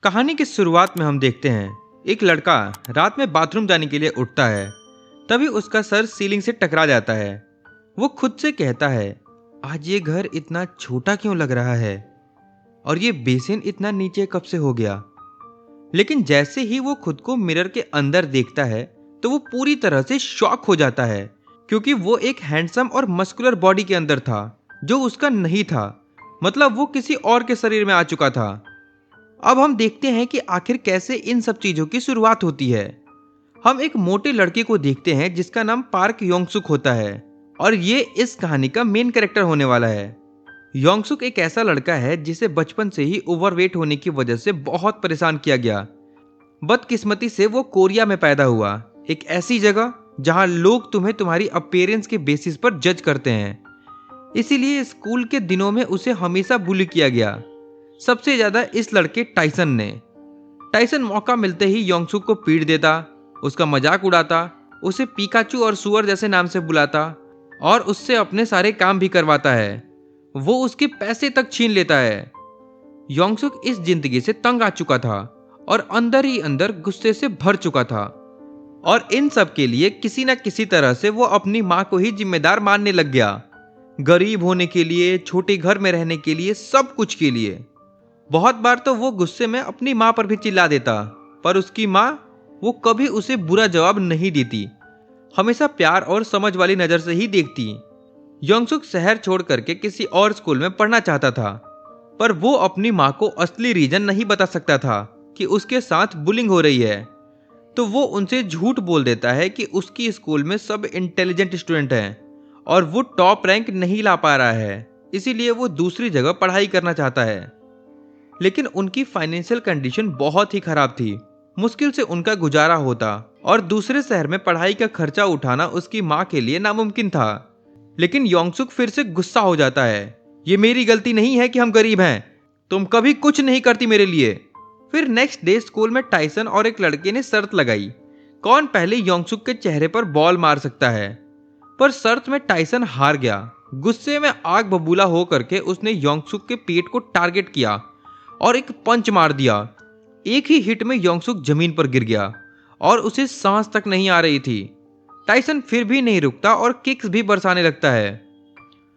कहानी की शुरुआत में हम देखते हैं एक लड़का रात में बाथरूम जाने के लिए उठता है। तभी उसका सर सीलिंग से टकरा जाता है। वो खुद से कहता है, आज ये घर इतना छोटा क्यों लग रहा है और ये बेसिन इतना नीचे कब से हो गया। लेकिन जैसे ही वो खुद को मिरर के अंदर देखता है तो वो पूरी तरह से शॉक हो जाता है, क्योंकि वो एक हैंडसम और मस्कुलर बॉडी के अंदर था जो उसका नहीं था। मतलब वो किसी और के शरीर में आ चुका था। अब हम देखते हैं कि आखिर कैसे इन सब चीजों की शुरुआत होती है। हम एक मोटे लड़के को देखते हैं जिसका नाम पार्क योंगसुक होता है और ये इस कहानी का मेन कैरेक्टर होने वाला है। योंगसुक एक ऐसा लड़का है जिसे बचपन से ही ओवरवेट होने की वजह से बहुत परेशान किया गया। बदकिस्मती से वो कोरिया में पैदा हुआ, एक ऐसी जगह जहां लोग तुम्हें तुम्हारी अपीयरेंस के बेसिस पर जज करते हैं। इसीलिए स्कूल के दिनों में उसे हमेशा बुली किया गया, सबसे ज्यादा इस लड़के टाइसन ने। टाइसन मौका मिलते ही योंगसुक को पीट देता, उसका मजाक उड़ाता, उसे पिकाचू और सुअर जैसे नाम से बुलाता और उससे अपने सारे काम भी करवाता है। वो उसके पैसे तक छीन लेता है। योंगसुक इस जिंदगी से तंग आ चुका था और अंदर ही अंदर गुस्से से भर चुका था और इन सब के लिए किसी न किसी तरह से वो अपनी माँ को ही जिम्मेदार मानने लग गया। गरीब होने के लिए, छोटे घर में रहने के लिए, सब कुछ के लिए। बहुत बार तो वो गुस्से में अपनी माँ पर भी चिल्ला देता, पर उसकी माँ वो कभी उसे बुरा जवाब नहीं देती, हमेशा प्यार और समझ वाली नजर से ही देखती। योंगसुक शहर छोड़ करके किसी और स्कूल में पढ़ना चाहता था, पर वो अपनी माँ को असली रीजन नहीं बता सकता था कि उसके साथ बुलिंग हो रही है। तो वो उनसे झूठ बोल देता है कि उसकी स्कूल में सब इंटेलिजेंट स्टूडेंट हैं और वो टॉप रैंक नहीं ला पा रहा है, इसीलिए वो दूसरी जगह पढ़ाई करना चाहता है। लेकिन उनकी फाइनेंशियल कंडीशन बहुत ही खराब थी, मुश्किल से उनका गुजारा होता और दूसरे शहर में पढ़ाई का खर्चा उठाना उसकी माँ के लिए नामुमकिन था। लेकिन योंगसुक फिर से गुस्सा हो जाता है, ये मेरी गलती नहीं है कि हम गरीब हैं, तुम कभी कुछ नहीं करती मेरे लिए। फिर नेक्स्ट डे स्कूल में टाइसन और एक लड़के ने शर्त लगाई, कौन पहले योंगसुक के चेहरे पर बॉल मार सकता है। पर शर्त में टाइसन हार गया। गुस्से में आग बबूला हो करके उसने योंगसुक के पेट को टारगेट किया और एक पंच मार दिया। एक ही हिट में योंगसुक जमीन पर गिर गया और उसे सांस तक नहीं आ रही थी। टाइसन फिर भी नहीं रुकता और किक्स भी बरसाने लगता है।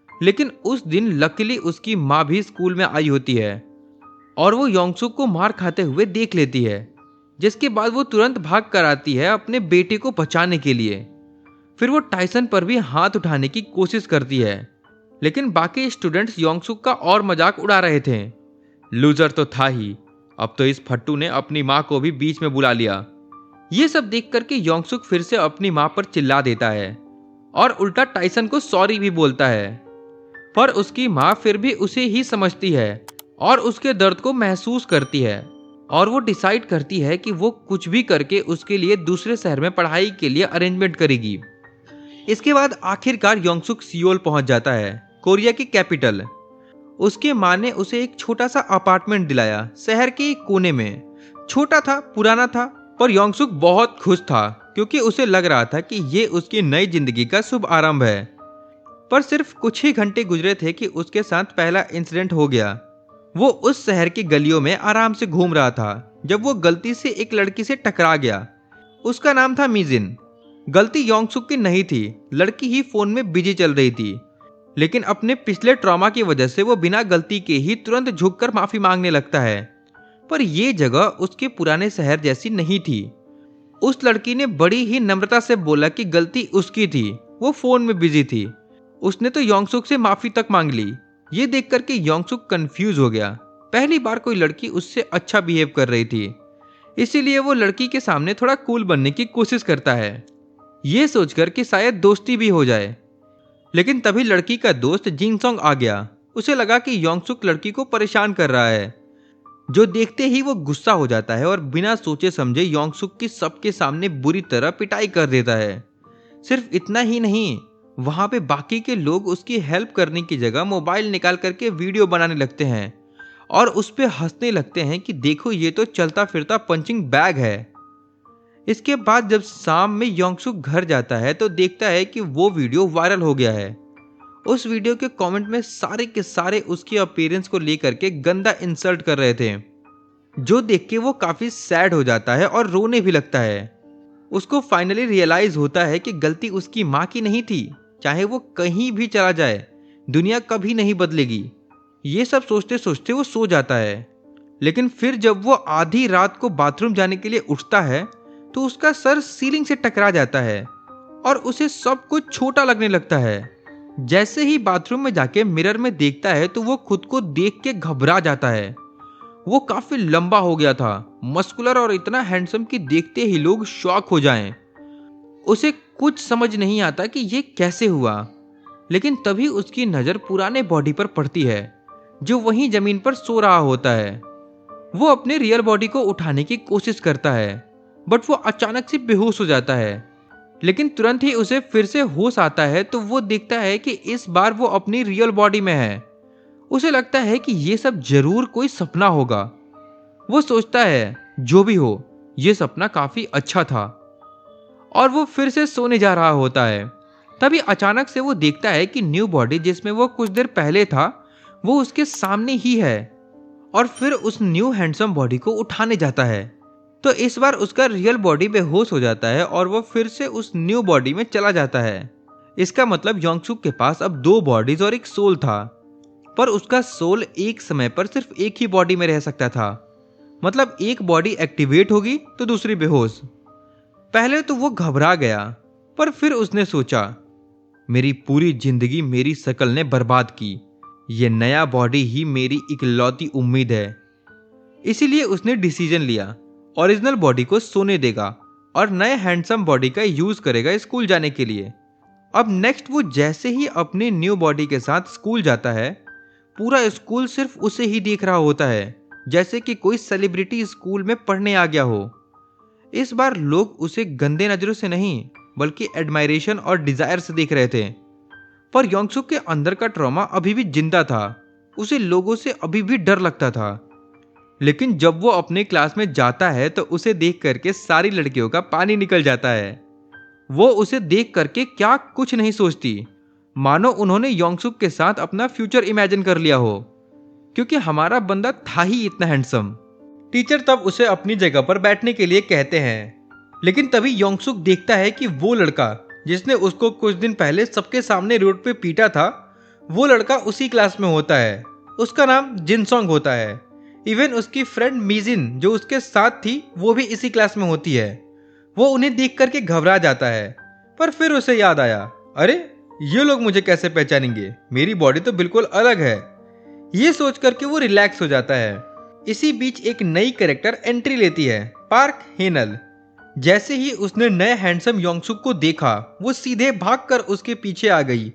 लेकिन उस दिन लकीली उसकी माँ भी स्कूल में आई होती है और वो योंगसुक को मार खाते हुए देख लेती है, जिसके बाद वो तुरंत भाग कर आती है अपने बेटे को बचाने के लिए। फिर वो टाइसन पर भी हाथ उठाने की कोशिश करती है, लेकिन बाकी स्टूडेंट्स योंगसुक का और मजाक उड़ा रहे थे। लूजर तो था ही, अब तो इस फट्टू ने अपनी माँ को भी बीच में बुला लिया। ये सब देख करके योंगसुक फिर से अपनी माँ पर चिल्ला देता है और उल्टा टाइसन को सॉरी भी बोलता है। पर उसकी माँ फिर भी उसे ही समझती है और उसके दर्द को महसूस करती है और वो डिसाइड करती है कि वो कुछ भी करके उसके लिए दूसरे शहर में पढ़ाई के लिए अरेंजमेंट करेगी। इसके बाद आखिरकार योंगसुक सियोल पहुंच जाता है, कोरिया की कैपिटल। उसके माँ ने उसे एक छोटा सा अपार्टमेंट दिलाया शहर के एक कोने में। छोटा था, पुराना था, पर योंगसुक बहुत खुश था क्योंकि उसे लग रहा था कि ये उसकी नई जिंदगी का शुभ आरंभ है। पर सिर्फ कुछ ही घंटे गुजरे थे कि उसके साथ पहला इंसिडेंट हो गया। वो उस शहर की गलियों में आराम से घूम रहा था जब वो गलती से एक लड़की से टकरा गया। उसका नाम था मिजिन। गलती योंगसुक की नहीं थी, लड़की ही फोन में बिजी चल रही थी। लेकिन अपने पिछले ट्रॉमा की वजह से वो बिना गलती के ही तुरंत झुककर माफी मांगने लगता है। पर यह जगह उसके पुराने शहर जैसी नहीं थी। उस लड़की ने बड़ी ही नम्रता से बोला कि गलती उसकी थी, वो फोन में बिजी थी। उसने तो योंगसुक से माफी तक मांग ली। ये देख करके योंगसुक कंफ्यूज हो गया। पहली बार कोई लड़की उससे अच्छा बिहेव कर रही थी, इसीलिए वो लड़की के सामने थोड़ा कूल बनने की कोशिश करता है, ये सोचकर कि शायद दोस्ती भी हो जाए। लेकिन तभी लड़की का दोस्त जिनसोंग आ गया। उसे लगा कि योंगसुक लड़की को परेशान कर रहा है, जो देखते ही वो गुस्सा हो जाता है और बिना सोचे समझे योंगसुक की सबके सामने बुरी तरह पिटाई कर देता है। सिर्फ इतना ही नहीं, वहां पे बाकी के लोग उसकी हेल्प करने की जगह मोबाइल निकाल करके वीडियो बनाने लगते हैं और उस पे हंसने लगते हैं कि देखो ये तो चलता फिरता पंचिंग बैग है। इसके बाद जब शाम में योंगसुक घर जाता है तो देखता है कि वो वीडियो वायरल हो गया है। उस वीडियो के कमेंट में सारे के सारे उसकी अपीयरेंस को लेकर के गंदा इंसल्ट कर रहे थे। जो देख के वो काफी सैड हो जाता है और रोने भी लगता है। उसको फाइनली रियलाइज होता है कि गलती उसकी माँ की नहीं थी। चाहे वो कहीं भी चला जाए, दुनिया कभी नहीं बदलेगी। ये सब सोचते सोचते वो सो जाता है। लेकिन फिर जब वो आधी रात को बाथरूम जाने के लिए उठता है तो उसका सर सीलिंग से टकरा जाता है और उसे सब कुछ छोटा लगने लगता है। जैसे ही बाथरूम में जाके मिरर में देखता है तो वो खुद को देख के घबरा जाता है। वो काफी लंबा हो गया था, मस्कुलर और इतना हैंडसम कि देखते ही लोग शॉक हो जाएं। उसे कुछ समझ नहीं आता कि ये कैसे हुआ। लेकिन तभी उसकी नजर पुराने बॉडी पर पड़ती है जो वहीं जमीन पर सो रहा होता है। वो अपने रियल बॉडी को उठाने की कोशिश करता है, बट वो अचानक से बेहोश हो जाता है। लेकिन तुरंत ही उसे फिर से होश आता है तो वो देखता है कि इस बार वो अपनी रियल बॉडी में है। उसे लगता है कि ये सब जरूर कोई सपना होगा। वो सोचता है जो भी हो, ये सपना काफी अच्छा था और वो फिर से सोने जा रहा होता है। तभी अचानक से वो देखता है कि न्यू बॉडी जिसमें वो कुछ देर पहले था वो उसके सामने ही है और फिर उस न्यू हैंडसम बॉडी को उठाने जाता है। तो इस बार उसका रियल बॉडी बेहोश हो जाता है और वो फिर से उस न्यू बॉडी में चला जाता है। इसका मतलब योंगसुक के पास अब 2 बॉडीज और एक सोल था, पर उसका सोल एक समय पर सिर्फ एक ही बॉडी में रह सकता था। मतलब एक बॉडी एक्टिवेट होगी तो दूसरी बेहोश। पहले तो वो घबरा गया, पर फिर उसने सोचा मेरी पूरी जिंदगी मेरी शक्ल ने बर्बाद की। ये नया बॉडी ही मेरी इकलौती उम्मीद है। इसीलिए उसने डिसीजन लिया, ओरिजिनल बॉडी को सोने देगा और नए हैंडसम बॉडी का यूज करेगा स्कूल जाने के लिए। अब नेक्स्ट वो जैसे ही अपनी न्यू बॉडी के साथ स्कूल जाता है, पूरा स्कूल सिर्फ उसे ही देख रहा होता है, जैसे कि कोई सेलिब्रिटी स्कूल में पढ़ने आ गया हो। इस बार लोग उसे गंदे नजरों से नहीं बल्कि एडमायरेशन और डिजायर से देख रहे थे। पर योंगसुक के अंदर का ट्रॉमा अभी भी जिंदा था। उसे लोगों से अभी भी डर लगता था। लेकिन जब वो अपने क्लास में जाता है तो उसे देख करके सारी लड़कियों का पानी निकल जाता है। वो उसे देख करके क्या कुछ नहीं सोचती, मानो उन्होंने योंगसुक के साथ अपना फ्यूचर इमेजिन कर लिया हो, क्योंकि हमारा बंदा था ही इतना हैंडसम। टीचर तब उसे अपनी जगह पर बैठने के लिए कहते हैं। लेकिन तभी योंगसुक देखता है कि वो लड़का जिसने उसको कुछ दिन पहले सबके सामने रोड पे पीटा था, वो लड़का उसी क्लास में होता है। उसका नाम जिनसोंग होता है। इवन उसकी फ्रेंड मीजिन जो उसके साथ थी वो भी इसी क्लास में होती है। वो उन्हें देख करके घबरा जाता है, पर फिर उसे याद आया, अरे ये लोग मुझे कैसे पहचानेंगे, मेरी बॉडी तो बिल्कुल अलग है। ये सोच करके वो रिलैक्स हो जाता है। इसी बीच एक नई कैरेक्टर एंट्री लेती है, पार्क हेनल। जैसे ही उसने नए हैंडसम योंगसुक को देखा, वो सीधे भागकर उसके पीछे आ गई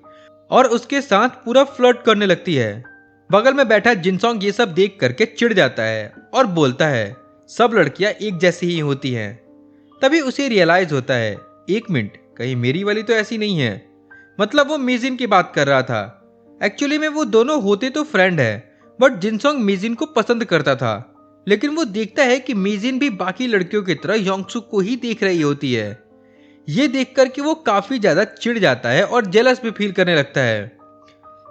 और उसके साथ पूरा फ्लर्ट करने लगती है। बगल में बैठा जिनसोंग ये सब देख करके चिढ़ जाता है और बोलता है सब लड़कियां एक जैसी ही होती हैं। तभी उसे रियलाइज होता है, एक मिनट, कहीं मेरी वाली तो ऐसी नहीं है। मतलब वो मीजिन की बात कर रहा था। एक्चुअली में वो दोनों होते तो फ्रेंड है, बट जिनसोंग मीजिन को पसंद करता था। लेकिन वो देखता है कि मीजिन भी बाकी लड़कियों की तरह योंगसुक को ही देख रही होती है। ये देख करके वो काफी ज्यादा चिढ़ जाता है और जेलस भी फील करने लगता है।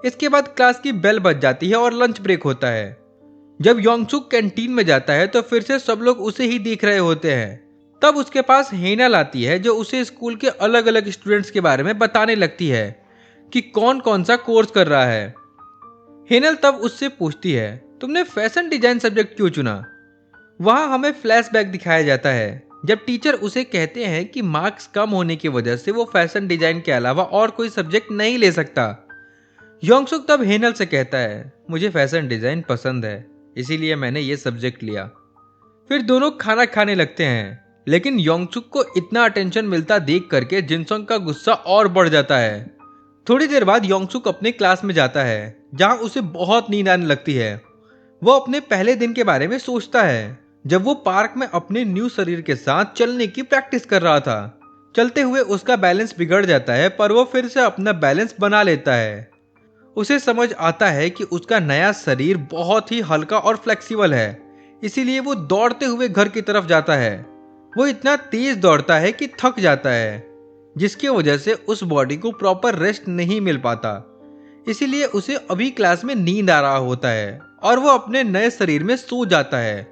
इसके बाद क्लास की बेल बज जाती है और लंच ब्रेक होता है। जब योंगसुक कैंटीन में जाता है तो फिर से सब लोग उसे ही देख रहे होते हैं। तब उसके पास हेनल आती है जो उसे स्कूल के अलग अलग स्टूडेंट्स के बारे में बताने लगती है कि कौन कौन सा कोर्स कर रहा है। हेनल तब उससे पूछती है, तुमने फैशन डिजाइन सब्जेक्ट क्यों चुना? वहां हमें फ्लैशबैक दिखाया जाता है जब टीचर उसे कहते हैं कि मार्क्स कम होने की वजह से वो फैशन डिजाइन के अलावा और कोई सब्जेक्ट नहीं ले सकता। योंगसुक तब हेनल से कहता है, मुझे फैशन डिजाइन पसंद है, इसीलिए मैंने ये सब्जेक्ट लिया। फिर दोनों खाना खाने लगते हैं। लेकिन योंगसुक को इतना अटेंशन मिलता देख करके जिनसोंग का गुस्सा और बढ़ जाता है। थोड़ी देर बाद योंगसुक अपने क्लास में जाता है जहां उसे बहुत नींद आने लगती है। वो अपने पहले दिन के बारे में सोचता है जब वो पार्क में अपने न्यू शरीर के साथ चलने की प्रैक्टिस कर रहा था। चलते हुए उसका बैलेंस बिगड़ जाता है, पर वो फिर से अपना बैलेंस बना लेता है। उसे समझ आता है कि उसका नया शरीर बहुत ही हल्का और फ्लेक्सिबल है, इसीलिए वो दौड़ते हुए घर की तरफ जाता है। वो इतना तेज दौड़ता है कि थक जाता है, जिसकी वजह से उस बॉडी को प्रॉपर रेस्ट नहीं मिल पाता। इसीलिए उसे अभी क्लास में नींद आ रहा होता है और वो अपने नए शरीर में सो जाता है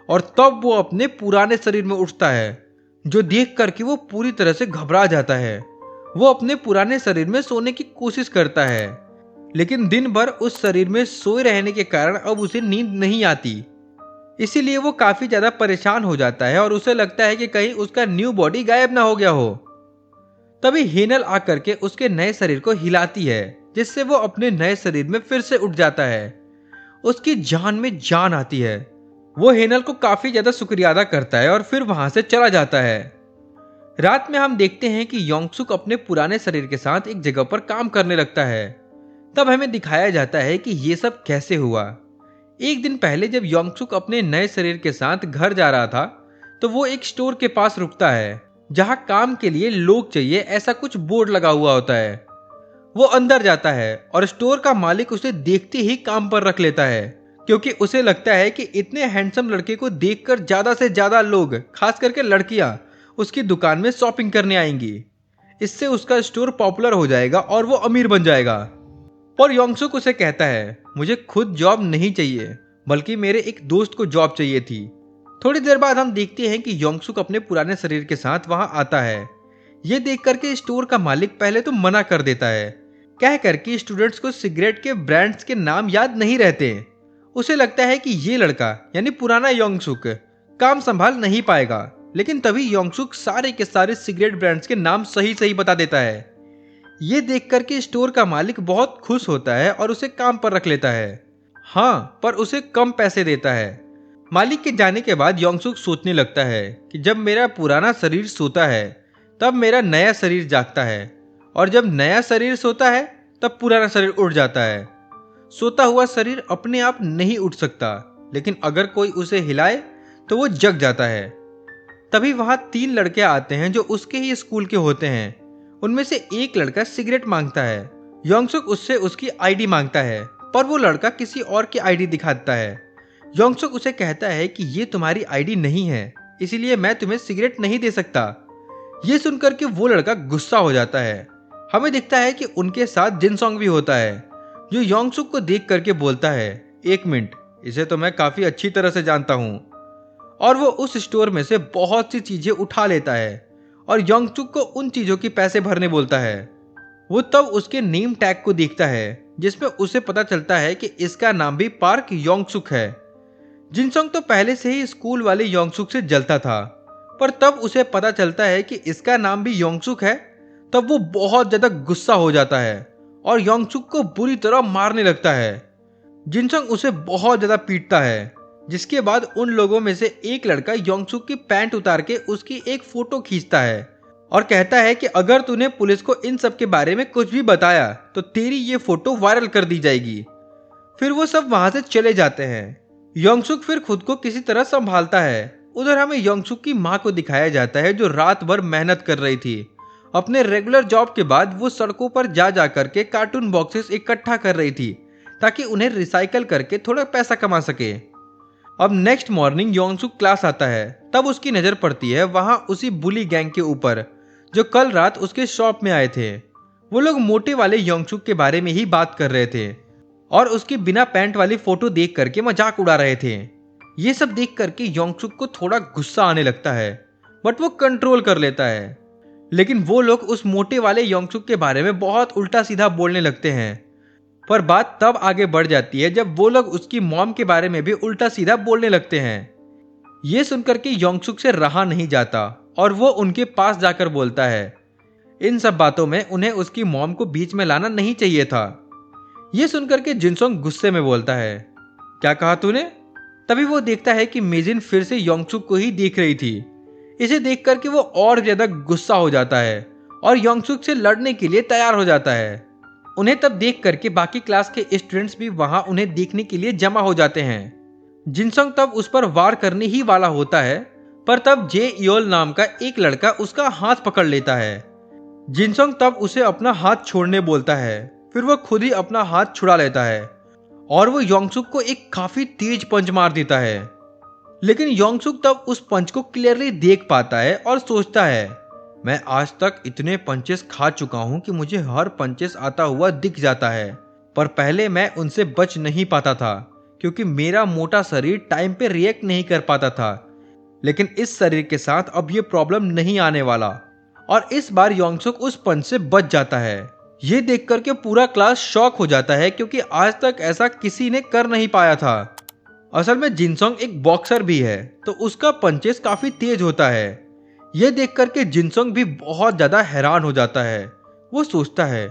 और तब वो अपने पुराने शरीर में उठता है, जो देख करके वो पूरी तरह से घबरा जाता है। वो अपने पुराने शरीर में सोने की कोशिश करता है, लेकिन दिन भर उस शरीर में सोए रहने के कारण अब उसे नींद नहीं आती। इसीलिए वो काफी ज्यादा परेशान हो जाता है और उसे लगता है कि कहीं उसका न्यू बॉडी गायब ना हो गया हो। तभी हेनल आकर के उसके नए शरीर को हिलाती है, जिससे वो अपने नए शरीर में फिर से उठ जाता है। उसकी जान में जान आती है। वो हेनल को काफी ज्यादा शुक्रिया अदा करता है और फिर वहां से चला जाता है। रात में हम देखते हैं कि योंगसुक अपने पुराने शरीर के साथ एक जगह पर काम करने लगता है। तब हमें दिखाया जाता है कि ये सब कैसे हुआ। एक दिन पहले जब योंगसुक अपने नए शरीर के साथ घर जा रहा था, तो वो एक स्टोर के पास रुकता है, जहां काम के लिए लोग चाहिए ऐसा कुछ बोर्ड लगा हुआ होता है। वो अंदर जाता है और स्टोर का मालिक उसे देखते ही काम पर रख लेता है, क्योंकि उसे लगता है कि इतने हैंडसम लड़के को देखकर ज्यादा से ज्यादा लोग, खास करके लड़कियां, उसकी दुकान में शॉपिंग करने आएंगी। इससे उसका स्टोर पॉपुलर हो जाएगा और वो अमीर बन जाएगा। और योंगसुक उसे कहता है, मुझे खुद जॉब नहीं चाहिए, बल्कि मेरे एक दोस्त को जॉब चाहिए थी। थोड़ी देर बाद हम देखते हैं कि योंगसुक अपने पुराने शरीर के साथ वहां आता है। ये देख करके स्टोर का मालिक पहले तो मना कर देता है, कह करके स्टूडेंट्स को सिगरेट के ब्रांड्स के नाम याद नहीं रहते। उसे लगता है कि ये लड़का यानी पुराना योंगसुक काम संभाल नहीं पाएगा, लेकिन तभी योंगसुक सारे के सारे सिगरेट ब्रांड्स के नाम सही सही बता देता है। ये देख करके स्टोर का मालिक बहुत खुश होता है और उसे काम पर रख लेता है। हाँ, पर उसे कम पैसे देता है। मालिक के जाने के बाद योंगसुक सोचने लगता है कि जब मेरा पुराना शरीर सोता है, तब मेरा नया शरीर जागता है, और जब नया शरीर सोता है, तब पुराना शरीर उठ जाता है। सोता हुआ शरीर अपने आप नहीं उठ सकता, लेकिन अगर कोई उसे हिलाए तो वो जग जाता है। तभी वहां 3 लड़के आते हैं जो उसके ही स्कूल के होते हैं। उनमें से एक लड़का सिगरेट मांगता है। योंगसुक उससे उसकी आईडी मांगता है, पर वो लड़का किसी और की आईडी दिखाता है। योंगसुक उसे कहता है कि ये तुम्हारी आईडी नहीं है, इसीलिए मैं तुम्हें सिगरेट नहीं दे सकता। ये सुनकर के वो लड़का गुस्सा हो जाता है। हमें दिखता है कि उनके साथ जिनसोंग भी होता है, जो योंगसुक को देख करके बोलता है, 1 मिनट, इसे तो मैं काफी अच्छी तरह से जानता हूँ। और वो उस स्टोर में से बहुत सी चीजें उठा लेता है और योंगसुक को उन चीजों की पैसे भरने बोलता है। वो तब उसके नेम टैग को देखता है, जिसमें उसे पता चलता है कि इसका नाम भी पार्क योंगसुक है। जिनसोंग तो पहले से ही स्कूल वाले योंगसुक से जलता था, पर तब उसे पता चलता है कि इसका नाम भी योंगसुक है, तब वो बहुत ज्यादा गुस्सा हो जाता है और योंगसुक को बुरी तरह मारने लगता है। जिनसोंग उसे बहुत ज्यादा पीटता है, जिसके बाद उन लोगों में से एक लड़का योंगसुक की पैंट उतार के उसकी एक फोटो खींचता है और कहता है कि अगर तूने पुलिस को इन सब के बारे में कुछ भी बताया तो तेरी ये फोटो वायरल कर दी जाएगी। फिर वो सब वहां से चले जाते हैं। योंगसुक फिर खुद को किसी तरह संभालता है। उधर हमें योंगसुक की माँ को दिखाया जाता है, जो रात भर मेहनत कर रही थी। अपने रेगुलर जॉब के बाद वो सड़कों पर जा करके कार्टून बॉक्सेस इकट्ठा कर रही थी, ताकि उन्हें रिसाइकल करके थोड़ा पैसा कमा सके। अब नेक्स्ट मॉर्निंग योंगसुक क्लास आता है, तब उसकी नजर पड़ती है वहां उसी बुली गैंग के ऊपर, जो कल रात उसके शॉप में आए थे। वो लोग मोटे वाले योंगसुक के बारे में ही बात कर रहे थे और उसकी बिना पैंट वाली फोटो देख करके मजाक उड़ा रहे थे। ये सब देख करके योंगसुक को थोड़ा गुस्सा आने लगता है, बट वो कंट्रोल कर लेता है। लेकिन वो लोग उस मोटे वाले योंगसुक के बारे में बहुत उल्टा सीधा बोलने लगते हैं। पर बात तब आगे बढ़ जाती है जब वो लोग उसकी मॉम के बारे में भी उल्टा सीधा बोलने लगते हैं। ये सुनकर के योंगसुक से रहा नहीं जाता और वो उनके पास जाकर बोलता है, इन सब बातों में उन्हें उसकी मॉम को बीच में लाना नहीं चाहिए था। ये सुनकर के जिनसोंग गुस्से में बोलता है, क्या कहा तूने? तभी वो देखता है कि मेजिन फिर से योंगसुक को ही देख रही थी। इसे देख करके वो और ज्यादा गुस्सा हो जाता है और योंगसुक से लड़ने के लिए तैयार हो जाता है। उन्हें तब देख करके बाकी क्लास के स्टूडेंट्स भी वहां उन्हें देखने के लिए जमा हो जाते हैं। जिनसोंग तब उस पर वार करने ही वाला होता है, पर तब जे योल नाम का एक लड़का उसका हाथ पकड़ लेता है। जिनसोंग तब उसे अपना हाथ छोड़ने बोलता है, फिर वो खुद ही अपना हाथ छुड़ा लेता है और वो योंगसुक को एक काफी तेज पंच मार देता है। लेकिन योंगसुक तब उस पंच को क्लियरली देख पाता है और सोचता है, मैं आज तक इतने पंचेस खा चुका हूं कि मुझे हर पंचेस आता हुआ दिख जाता है, पर पहले मैं उनसे बच नहीं पाता था, क्योंकि मेरा मोटा शरीर टाइम पे रिएक्ट नहीं कर पाता था, लेकिन इस शरीर के साथ अब ये प्रॉब्लम नहीं आने वाला। और इस बार योंगसुक उस पंच से बच जाता है। ये देख करके पूरा क्लास शॉक हो जाता है, क्योंकि आज तक ऐसा किसी ने कर नहीं पाया था। असल में जिनसोंग एक बॉक्सर भी है, तो उसका पंचेस काफी तेज होता है। ये देख करके जिनसोंग भी बहुत ज्यादा हैरान हो जाता है। वो सोचता है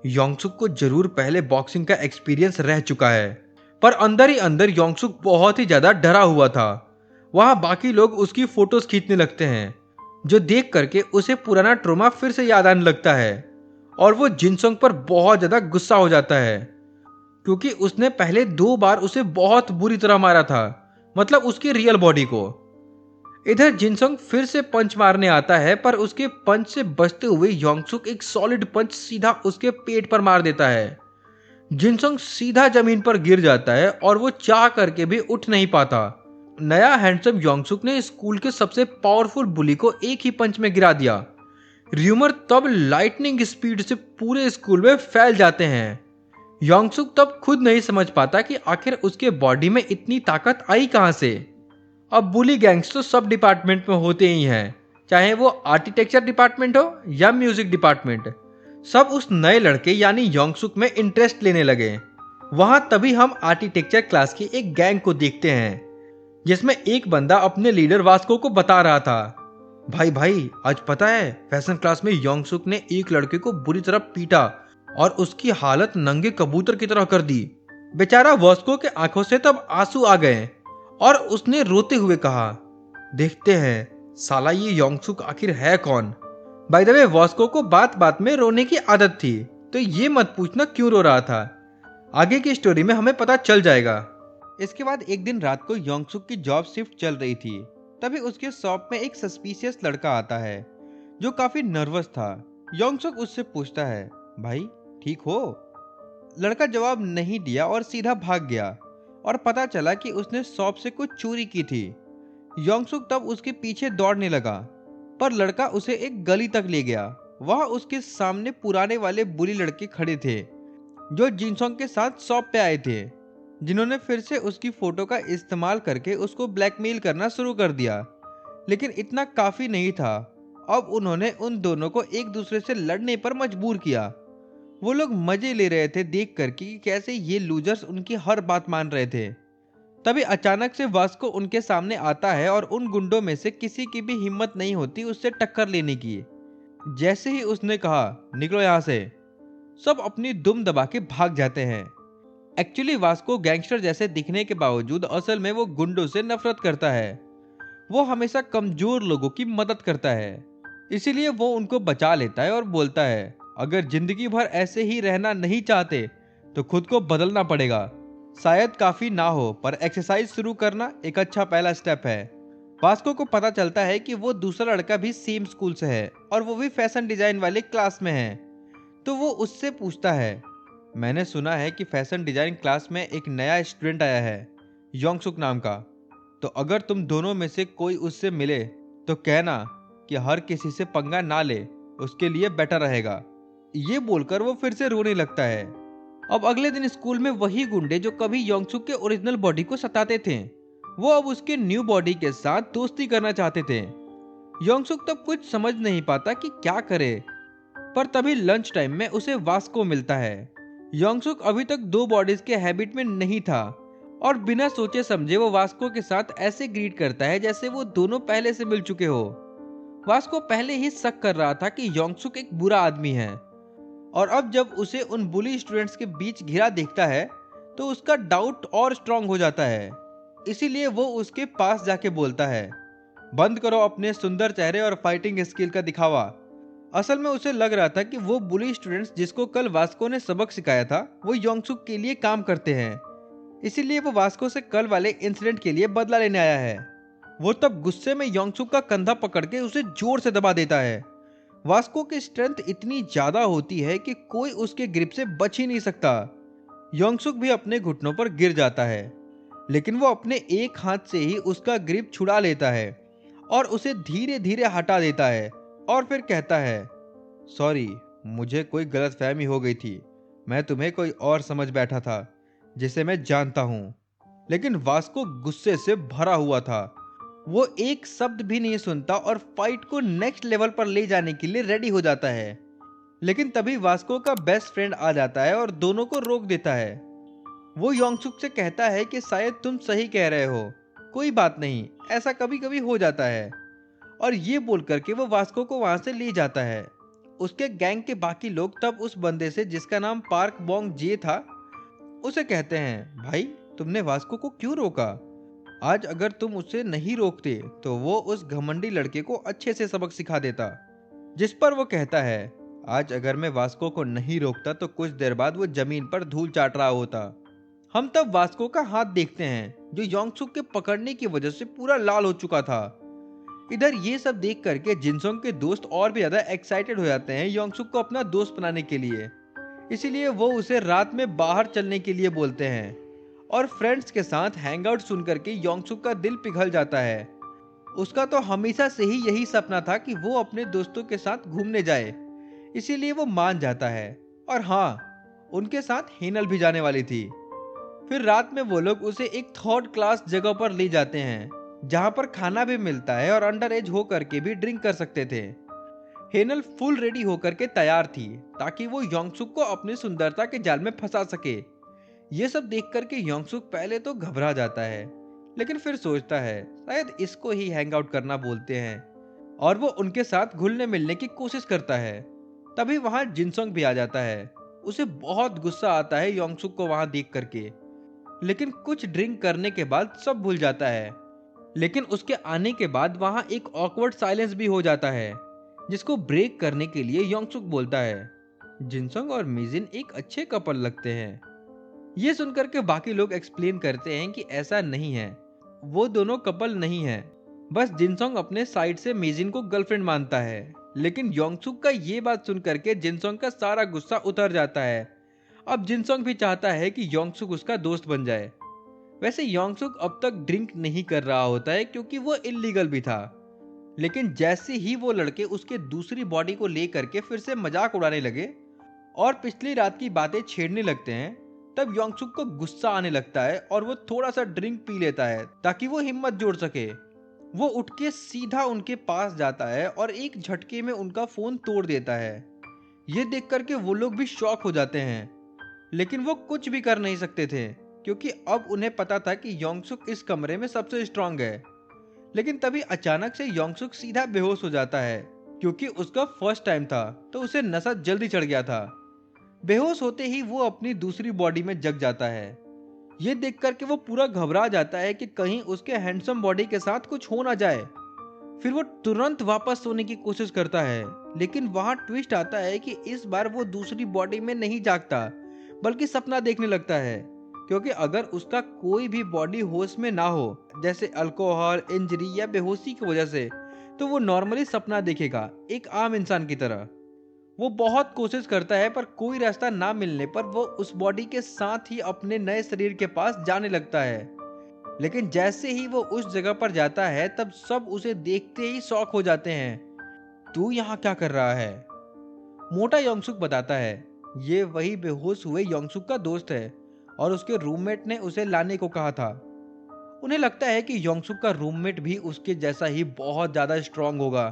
योंगसुक को जरूर पहले बॉक्सिंग का एक्सपीरियंस रह चुका है, पर अंदर ही अंदर योंगसुक बहुत ही ज्यादा डरा हुआ था। वहां बाकी लोग उसकी फोटोज खींचने लगते हैं, जो देख करके उसे पुराना ट्रोमा फिर से याद आने लगता है। और वो जिनसोंग पर बहुत ज्यादा गुस्सा हो जाता है, क्योंकि उसने पहले 2 बार उसे बहुत बुरी तरह मारा था, मतलब उसकी रियल बॉडी को। इधर जिनसोंग फिर से पंच मारने आता है, पर उसके पंच से बचते हुए योंगसुक एक सॉलिड पंच सीधा उसके पेट पर मार देता है। जिनसोंग सीधा जमीन पर गिर जाता है और वो चाह करके भी उठ नहीं पाता। नया हैंडसम योंगसुक ने स्कूल के सबसे पावरफुल बुली को एक ही पंच में गिरा दिया। र्यूमर तब लाइटनिंग स्पीड से पूरे स्कूल में फैल जाते हैं। योंगसुक तब खुद नहीं समझ पाता कि आखिर उसके बॉडी में इतनी ताकत आई कहां से। अब बुली गैंग्स तो सब डिपार्टमेंट में होते ही हैं, चाहे वो आर्किटेक्चर डिपार्टमेंट हो या म्यूजिक डिपार्टमेंट। सब उस नए लड़के यानी योंगसुक में इंटरेस्ट लेने लगे। वहां तभी हम आर्किटेक्चर क्लास की एक गैंग को देखते हैं, जिसमें एक बंदा अपने लीडर वास्को को बता रहा था, भाई भाई आज पता है फैशन क्लास में योंगसुक ने एक लड़के को बुरी तरह पीटा और उसकी हालत नंगे कबूतर की तरह कर दी। बेचारा वास्को के आंखों से तब आंसू आ गए और उसने रोते हुए कहा, देखते हैं साला ये योंगसुक आखिर है कौन। बाय द वे वास्को को बात बात में रोने की आदत थी, तो ये मत पूछना क्यों रो रहा था। आगे की स्टोरी में हमें पता चल जाएगा। इसके बाद एक दिन रात को योंगसुक की जॉब शिफ्ट चल रही थी। तभी उसके शॉप में एक सस्पिशियस लड़का आता है, जो काफी नर्वस था। योंगसुक उससे पूछता है, भाई ठीक हो? लड़का जवाब नहीं दिया और सीधा भाग गया, और पता चला कि उसने शॉप से कुछ चोरी की थी। योंगसुक तब उसके पीछे दौड़ने लगा, पर लड़का उसे एक गली तक ले गया। वहां उसके सामने पुराने वाले बुली लड़के खड़े थे, जो जिनसोंग के साथ शॉप पे आए थे, जिन्होंने फिर से उसकी फोटो का इस्तेमाल करके उसको ब्लैकमेल करना शुरू कर दिया। लेकिन इतना काफी नहीं था, अब उन्होंने उन दोनों को एक दूसरे से लड़ने पर मजबूर किया। वो लोग मजे ले रहे थे देख कर कि कैसे ये लूजर्स उनकी हर बात मान रहे थे। तभी अचानक से वास्को उनके सामने आता है और उन गुंडों में से किसी की भी हिम्मत नहीं होती उससे टक्कर लेने की। जैसे ही उसने कहा निकलो यहां से, सब अपनी दुम दबा के भाग जाते हैं। एक्चुअली वास्को गैंगस्टर जैसे दिखने के बावजूद असल में वो गुंडों से नफरत करता है। वो हमेशा कमजोर लोगों की मदद करता है, इसीलिए वो उनको बचा लेता है और बोलता है, अगर जिंदगी भर ऐसे ही रहना नहीं चाहते तो खुद को बदलना पड़ेगा। शायद काफी ना हो, पर एक्सरसाइज शुरू करना एक अच्छा पहला स्टेप है। वास्को को पता चलता है कि वो दूसरा लड़का भी सेम स्कूल से है और वो भी फैशन डिजाइन वाले क्लास में है। तो वो उससे पूछता है, मैंने सुना है कि फैशन डिजाइन क्लास में एक नया स्टूडेंट आया है योंगसुक नाम का, तो अगर तुम दोनों में से कोई उससे मिले तो कहना कि हर किसी से पंगा ना ले, उसके लिए बेटर रहेगा। ये बोलकर वो फिर से रोने लगता है। अब अगले दिन स्कूल में वही गुंडे जो कभी योंगसुक के ओरिजिनल बॉडी को सताते थे, वो अब उसके न्यू बॉडी के साथ दोस्ती करना चाहते थे। योंगसुक तब कुछ समझ नहीं पाता कि क्या करे, पर तभी लंच टाइम में उसे वास्को मिलता है। योंगसुक अभी तक 2 बॉडीज के हैबिट में नहीं था, और बिना सोचे समझे वो वास्को के साथ ऐसे ग्रीट करता है जैसे वो दोनों पहले से मिल चुके हो। वास्को पहले ही शक कर रहा था कि योंगसुक एक बुरा आदमी है, और अब जब उसे उन बुली स्टूडेंट्स के बीच घिरा देखता है तो उसका डाउट और स्ट्रांग हो जाता है। इसीलिए वो उसके पास जाके बोलता है, बंद करो अपने सुंदर चेहरे और फाइटिंग स्किल का दिखावा। असल में उसे लग रहा था कि वो बुली स्टूडेंट्स जिसको कल वास्को ने सबक सिखाया था वो योंगसुक के लिए काम करते हैं, इसीलिए वो वास्को से कल वाले इंसिडेंट के लिए बदला लेने आया है। वो तब गुस्से में योंगसुक का कंधा पकड़ के उसे जोर से दबा देता है। वास्को की स्ट्रेंथ इतनी ज्यादा होती है कि कोई उसके ग्रिप से बच ही नहीं सकता। योंगसुक भी अपने घुटनों पर गिर जाता है, लेकिन वो अपने एक हाथ से ही उसका ग्रिप छुड़ा लेता है और उसे धीरे धीरे हटा देता है, और फिर कहता है, सॉरी, मुझे कोई गलतफहमी हो गई थी। मैं तुम्हें कोई और समझ बैठा था जिसे मैं जानता हूँ। लेकिन वास्को गुस्से से भरा हुआ था। वो एक शब्द भी नहीं सुनता और फाइट को नेक्स्ट लेवल पर ले जाने के लिए रेडी हो जाता है। लेकिन तभी वास्को का बेस्ट फ्रेंड आ जाता है और दोनों को रोक देता है। वो योंगसुक से कहता है कि शायद तुम सही कह रहे हो, कोई बात नहीं, ऐसा कभी कभी हो जाता है। और ये बोल करके वो वास्को को वहां से ले जाता है। उसके गैंग के बाकी लोग तब उस बंदे से, जिसका नाम पार्क बोंग जे था, उसे कहते हैं, भाई तुमने वास्को को क्यों रोका? आज अगर तुम उसे नहीं रोकते तो वो उस घमंडी लड़के को अच्छे से सबक सिखा देता। जिस पर वो कहता है, आज अगर मैं वास्को को नहीं रोकता तो कुछ देर बाद वो जमीन पर धूल चाट रहा होता। हम तब वास्को का हाथ देखते हैं, जो योंगसुक के पकड़ने की वजह से पूरा लाल हो चुका था। इधर ये सब देख करके जिनसोंग के दोस्त और भी ज्यादा एक्साइटेड हो जाते हैं योंगसुक को अपना दोस्त बनाने के लिए। इसीलिए वो उसे रात में बाहर चलने के लिए बोलते हैं। और फ्रेंड्स के साथ हैंगआउट सुन करके योंगसुक का दिल पिघल जाता है। उसका तो हमेशा से ही यही सपना था कि वो अपने दोस्तों के साथ घूमने जाए, इसीलिए वो मान जाता है। और हाँ, उनके साथ हेनल भी जाने वाली थी। फिर रात में वो लोग उसे एक थर्ड क्लास जगह पर ले जाते हैं, जहां पर खाना भी मिलता है और अंडर एज होकर के भी ड्रिंक कर सकते थे। हेनल फुल रेडी होकर के तैयार थी, ताकि वो योंगसुक को अपनी सुंदरता के जाल में फंसा सके। ये सब देख करके योंगसुक पहले तो घबरा जाता है, लेकिन फिर सोचता है शायद इसको ही हैंग आउट करना बोलते हैं, और वो उनके साथ घुलने मिलने की कोशिश करता है। तभी वहां जिनसोंग भी आ जाता है। उसे बहुत गुस्सा आता है योंगसुक को वहां देख करके, लेकिन कुछ ड्रिंक करने के बाद सब भूल जाता है। लेकिन उसके आने के बाद वहां एक ऑकवर्ड साइलेंस भी हो जाता है, जिसको ब्रेक करने के लिए योंगसुक बोलता है, जिनसोंग और मिजिन एक अच्छे कपल लगते हैं। ये सुनकर के बाकी लोग एक्सप्लेन करते हैं कि ऐसा नहीं है, वो दोनों कपल नहीं है, बस जिनसोंग अपने साइड से मिजिन को गर्लफ्रेंड मानता है। लेकिन योंगसुक का ये बात सुनकर के जिनसोंग का सारा गुस्सा उतर जाता है। अब जिनसोंग भी चाहता है कि योंगसुक उसका दोस्त बन जाए। वैसे योंगसुक अब तक ड्रिंक नहीं कर रहा होता है, क्योंकि वो इलीगल भी था। लेकिन जैसे ही वो लड़के उसके दूसरी बॉडी को लेकर के फिर से मजाक उड़ाने लगे और पिछली रात की बातें छेड़ने लगते हैं, तब योंगसुक को गुस्सा आने लगता है और वो थोड़ा सा ड्रिंक पी लेता है ताकि वो हिम्मत जोड़ सके। वो उठ के सीधा उनके पास जाता है और एक झटके में उनका फोन तोड़ देता है। ये देख करके वो लोग भी शॉक हो जाते हैं, लेकिन वो कुछ भी कर नहीं सकते थे, क्योंकि अब उन्हें पता था कि योंगसुक इस कमरे में सबसे स्ट्रांग है। लेकिन तभी अचानक से योंगसुक सीधा बेहोश हो जाता है, क्योंकि उसका फर्स्ट टाइम था तो उसे नशा जल्दी चढ़ गया था। बेहोश होते ही वो अपनी दूसरी बॉडी में जग जाता है। ये देख करके वो पूरा घबरा जाता है कि कहीं उसके हैंडसम बॉडी के साथ कुछ हो ना जाए। फिर वो तुरंत वापस सोने की कोशिश करता है, लेकिन वहां ट्विस्ट आता है कि इस बार वो दूसरी बॉडी में नहीं जागता, बल्कि सपना देखने लगता है। क्योंकि अगर उसका कोई भी बॉडी होश में ना हो, जैसे अल्कोहल, इंजरी या बेहोशी की वजह से, तो वो नॉर्मली सपना देखेगा, एक आम इंसान की तरह। वो बहुत कोशिश करता है, पर कोई रास्ता ना मिलने पर वो उस बॉडी के साथ ही अपने नए शरीर के पास जाने लगता है। लेकिन जैसे ही वो उस जगह पर जाता है, तब सब उसे देखते ही शॉक हो जाते हैं। तू यहाँ क्या कर रहा है? मोटा योंगसुक बताता है, ये वही बेहोश हुए योंगसुक का दोस्त है और उसके रूममेट ने उसे लाने को कहा था। उन्हें लगता है कि योंगसुक का रूममेट भी उसके जैसा ही बहुत ज्यादा स्ट्रांग होगा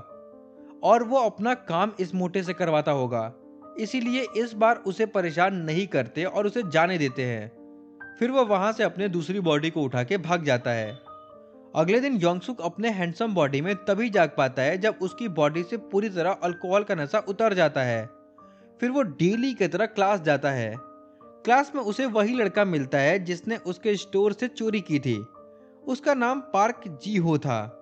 और वो अपना काम इस मोटे से करवाता होगा, इसीलिए इस बार उसे परेशान नहीं करते और उसे जाने देते हैं। फिर वो वहां से अपने दूसरी बॉडी को उठा के भाग जाता है। अगले दिन योंगसुक अपने हैंडसम बॉडी में तभी जाग पाता है जब उसकी बॉडी से पूरी तरह अल्कोहल का नशा उतर जाता है। फिर वो डेली की तरह क्लास जाता है। क्लास में उसे वही लड़का मिलता है जिसने उसके स्टोर से चोरी की थी। उसका नाम पार्क जी हो था।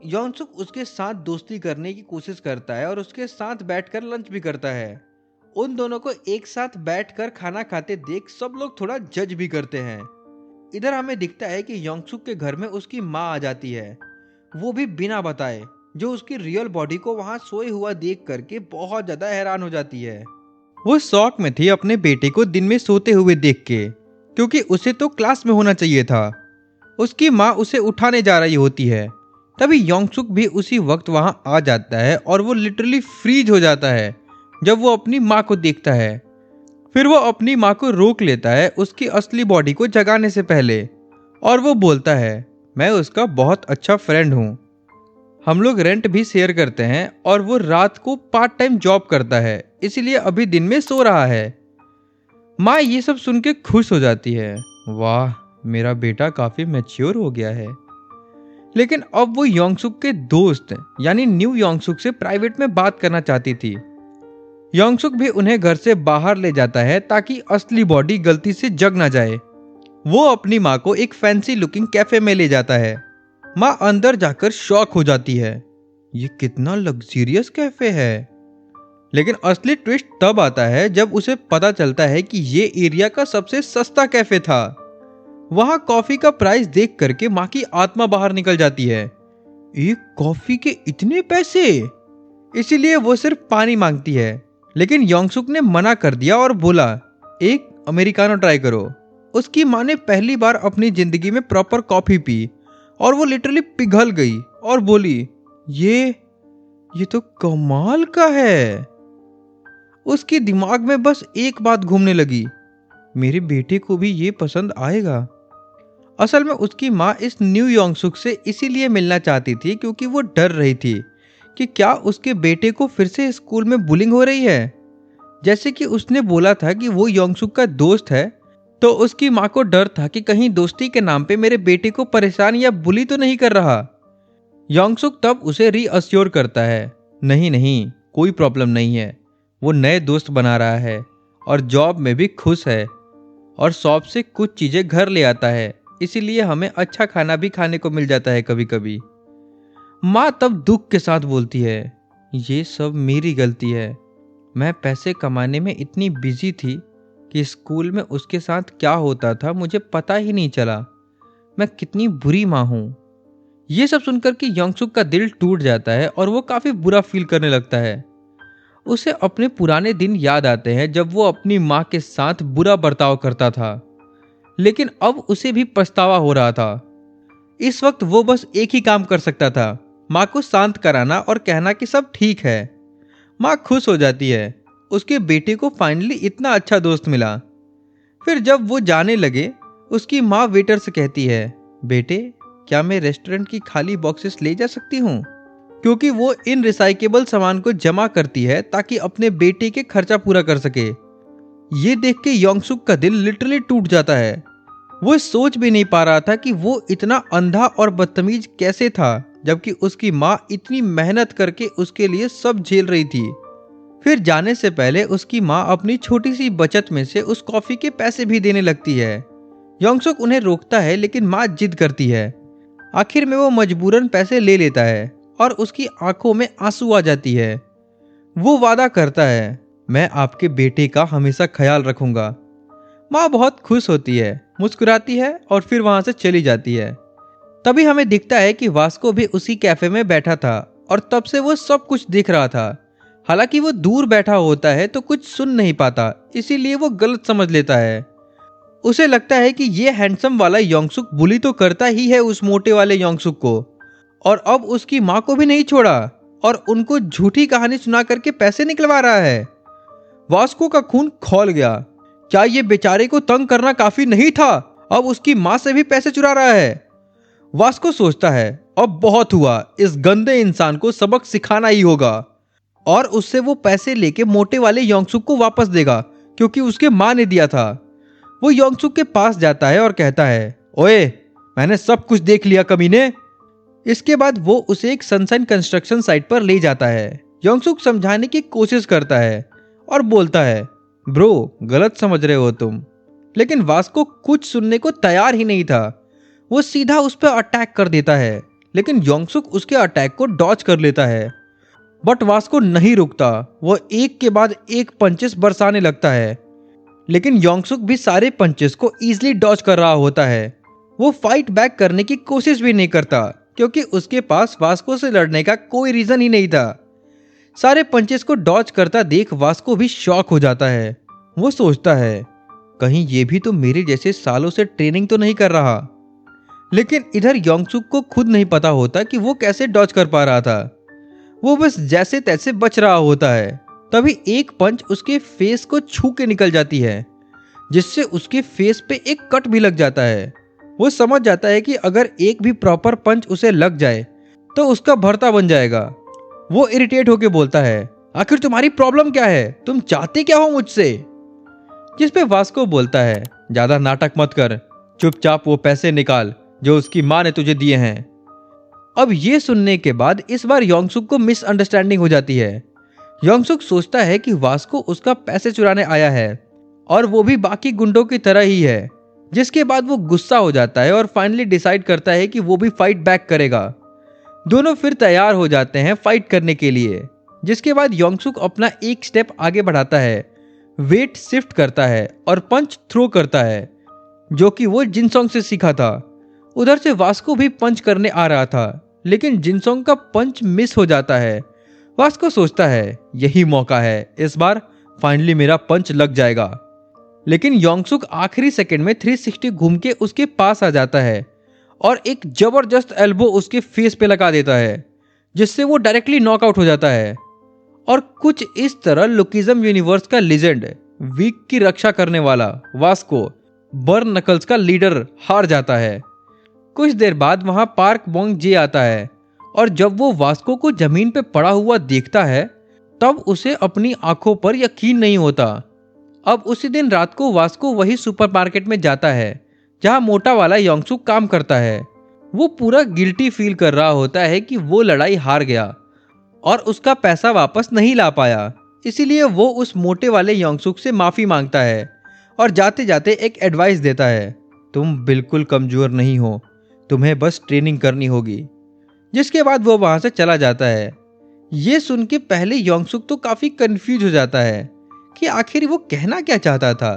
योंगसुक उसके साथ दोस्ती करने की कोशिश करता है और उसके साथ बैठकर लंच भी करता है। उन दोनों को एक साथ बैठकर खाना खाते देख सब लोग थोड़ा जज भी करते हैं। इधर हमें दिखता है कि योंगसुक के घर में उसकी माँ आ जाती है, वो भी बिना बताए, जो उसकी रियल बॉडी को वहां सोए हुआ देख करके बहुत ज्यादा हैरान हो जाती है। वो शॉक में थी अपने बेटे को दिन में सोते हुए देख के, क्योंकि उसे तो क्लास में होना चाहिए था। उसकी माँ उसे उठाने जा रही होती है। तभी योंगसुक भी उसी वक्त वहां आ जाता है और वो लिटरली फ्रीज हो जाता है जब वो अपनी माँ को देखता है। फिर वो अपनी माँ को रोक लेता है उसकी असली बॉडी को जगाने से पहले, और वो बोलता है, मैं उसका बहुत अच्छा फ्रेंड हूँ। हम लोग रेंट भी शेयर करते हैं और वो रात को पार्ट टाइम जॉब करता है, इसीलिए अभी दिन में सो रहा है। माँ ये सब सुन के खुश हो जाती है। वाह, मेरा बेटा काफी मैच्योर हो गया है। लेकिन अब वो योंगसुक के दोस्त यानी न्यू योंगसुक से प्राइवेट में बात करना चाहती थी। योंगसुक भी उन्हें घर से बाहर ले जाता है ताकि असली बॉडी गलती से जग ना जाए। वो अपनी माँ को एक फैंसी लुकिंग कैफे में ले जाता है। माँ अंदर जाकर शॉक हो जाती है, ये कितना लग्जरियस कैफे है। लेकिन असली ट्विस्ट तब आता है जब उसे पता चलता है कि ये एरिया का सबसे सस्ता कैफे था। वहां कॉफी का प्राइस देख करके माँ की आत्मा बाहर निकल जाती है। एक कॉफी के इतने पैसे! इसीलिए वो सिर्फ पानी मांगती है। लेकिन योंगसुक ने मना कर दिया और बोला, एक अमेरिकानो ट्राई करो। उसकी माँ ने पहली बार अपनी जिंदगी में प्रॉपर कॉफी पी और वो लिटरली पिघल गई और बोली, ये तो कमाल का है। उसके दिमाग में बस एक बात घूमने लगी, मेरे बेटे को भी ये पसंद आएगा। असल में उसकी माँ इस न्यू योंगसुक से इसीलिए मिलना चाहती थी क्योंकि वो डर रही थी कि क्या उसके बेटे को फिर से स्कूल में बुलिंग हो रही है। जैसे कि उसने बोला था कि वो योंगसुक का दोस्त है, तो उसकी माँ को डर था कि कहीं दोस्ती के नाम पे मेरे बेटे को परेशान या बुली तो नहीं कर रहा। योंगसुक तब उसे रीअश्योर करता है, नहीं नहीं, कोई प्रॉब्लम नहीं है। वो नए दोस्त बना रहा है और जॉब में भी खुश है और शॉप से कुछ चीजें घर ले आता है, इसीलिए हमें अच्छा खाना भी खाने को मिल जाता है कभी कभी। माँ तब दुख के साथ बोलती है, ये सब मेरी गलती है। मैं पैसे कमाने में इतनी बिजी थी कि स्कूल में उसके साथ क्या होता था मुझे पता ही नहीं चला। मैं कितनी बुरी माँ हूँ। ये सब सुनकर के योंगसुक का दिल टूट जाता है और वो काफी बुरा फील करने लगता है। उसे अपने पुराने दिन याद आते हैं जब वो अपनी माँ के साथ बुरा बर्ताव करता था, लेकिन अब उसे भी पछतावा हो रहा था। इस वक्त वो बस एक ही काम कर सकता था, माँ को शांत कराना और कहना कि सब ठीक है। माँ खुश हो जाती है, उसके बेटे को फाइनली इतना अच्छा दोस्त मिला। फिर जब वो जाने लगे, उसकी माँ वेटर से कहती है, बेटे क्या मैं रेस्टोरेंट की खाली बॉक्सेस ले जा सकती हूँ, क्योंकि वो इन रिसाइकेबल सामान को जमा करती है ताकि अपने बेटे के खर्चा पूरा कर सके। ये देख के योंगसुक का दिल लिटरली टूट जाता है। वो सोच भी नहीं पा रहा था कि वो इतना अंधा और बदतमीज कैसे था, जबकि उसकी माँ इतनी मेहनत करके उसके लिए सब झेल रही थी। फिर जाने से पहले उसकी माँ अपनी छोटी सी बचत में से उस कॉफी के पैसे भी देने लगती है। योंगसुक उन्हें रोकता है लेकिन माँ जिद करती है। आखिर में वो मजबूरन पैसे ले लेता है और उसकी आंखों में आंसू आ जाती है। वो वादा करता है, मैं आपके बेटे का हमेशा ख्याल रखूंगा। माँ बहुत खुश होती है, मुस्कुराती है और फिर वहां से चली जाती है। तभी हमें दिखता है कि वास्को भी उसी कैफे में बैठा था और तब से वो सब कुछ देख रहा था। हालांकि वो दूर बैठा होता है तो कुछ सुन नहीं पाता, इसीलिए वो गलत समझ लेता है। उसे लगता है कि ये हैंडसम वाला योंगसुक बुली तो करता ही है उस मोटे वाले योंगसुक को, और अब उसकी माँ को भी नहीं छोड़ा और उनको झूठी कहानी सुना करके पैसे निकलवा रहा है। वास्को का खून खौल गया। क्या ये बेचारे को तंग करना काफी नहीं था, अब उसकी माँ से भी पैसे चुरा रहा है। वास्को सोचता है, अब बहुत हुआ, इस गंदे इंसान को सबक सिखाना ही होगा, और उससे वो पैसे लेके मोटे वाले योंगसुक को वापस देगा क्योंकि उसके माँ ने दिया था। वो योंगसुक के पास जाता है और कहता है, ओए मैंने सब कुछ देख लिया कमीने। इसके बाद वो उसे एक सनशाइन कंस्ट्रक्शन साइट पर ले जाता है। योंगसुक समझाने की कोशिश करता है और बोलता है, ब्रो गलत समझ रहे हो तुम। लेकिन वास्को कुछ सुनने को तैयार ही नहीं था। वो सीधा उस पर अटैक कर देता है, लेकिन योंगसुक उसके अटैक को डॉज कर लेता है। बट वास्को नहीं रुकता, वो एक के बाद एक पंचेस बरसाने लगता है। लेकिन योंगसुक भी सारे पंचेस को इजीली डॉज कर रहा होता है। वो फाइट बैक करने की कोशिश भी नहीं करता क्योंकि उसके पास वास्को से लड़ने का कोई रीजन ही नहीं था। सारे पंचेस को डॉज करता देख वास्को भी शॉक हो जाता है। वो सोचता है, कहीं ये भी तो मेरे जैसे सालों से ट्रेनिंग तो नहीं कर रहा। लेकिन इधर योंगसुक को खुद नहीं पता होता कि वो कैसे डॉज कर पा रहा था। वो बस जैसे तैसे बच रहा होता है। तभी एक पंच उसके फेस को छू के निकल जाती है, जिससे उसके फेस पे एक कट भी लग जाता है। वो समझ जाता है कि अगर एक भी प्रॉपर पंच उसे लग जाए तो उसका भरता बन जाएगा। वो इरिटेट होके बोलता है, आखिर तुम्हारी प्रॉब्लम क्या है, तुम चाहते क्या हो मुझसे? जिस पे वास्को बोलता है, ज्यादा नाटक मत कर, चुपचाप वो पैसे निकाल जो उसकी माँ ने तुझे दिए हैं। अब ये सुनने के बाद इस बार योंगसुक को मिसअंडरस्टैंडिंग हो जाती है। योंगसुक सोचता है कि वास्को उसका पैसे चुराने आया है और वो भी बाकी गुंडों की तरह ही है। जिसके बाद वो गुस्सा हो जाता है और फाइनली डिसाइड करता है कि वो भी फाइट बैक करेगा। दोनों फिर तैयार हो जाते हैं फाइट करने के लिए। जिसके बाद योंगसुक अपना एक स्टेप आगे बढ़ाता है, वेट शिफ्ट करता है और पंच थ्रो करता है, जो कि वो जिनसोंग से सीखा था। उधर से वास्को भी पंच करने आ रहा था, लेकिन जिनसोंग का पंच मिस हो जाता है। वास्को सोचता है यही मौका है, इस बार फाइनली मेरा पंच लग जाएगा। लेकिन योंगसुक आखिरी सेकंड में 360 घूम के उसके पास आ जाता है और एक जबरदस्त एल्बो उसके फेस पे लगा देता है, जिससे वो डायरेक्टली नॉकआउट हो जाता है। और कुछ इस तरह लुकिज्म यूनिवर्स का लीजेंड, वीक की रक्षा करने वाला वास्को, बर्न नकल्स का लीडर हार जाता है। कुछ देर बाद वहां पार्क बोंग जे आता है और जब वो वास्को को जमीन पे पड़ा हुआ देखता है तब उसे अपनी आंखों पर यकीन नहीं होता। अब उसी दिन रात को वास्को वही सुपरमार्केट में जाता है जहां मोटा वाला योंगसुक काम करता है। वो पूरा गिल्टी फील कर रहा होता है कि वो लड़ाई हार गया और उसका पैसा वापस नहीं ला पाया। इसीलिए वो उस मोटे वाले योंगसुक से माफी मांगता है और जाते जाते एक एडवाइस देता है, तुम बिल्कुल कमजोर नहीं हो, तुम्हें बस ट्रेनिंग करनी होगी। जिसके बाद वो वहां से चला जाता है। ये सुन के पहले योंगसुक तो काफी कंफ्यूज हो जाता है कि आखिर वो कहना क्या चाहता था,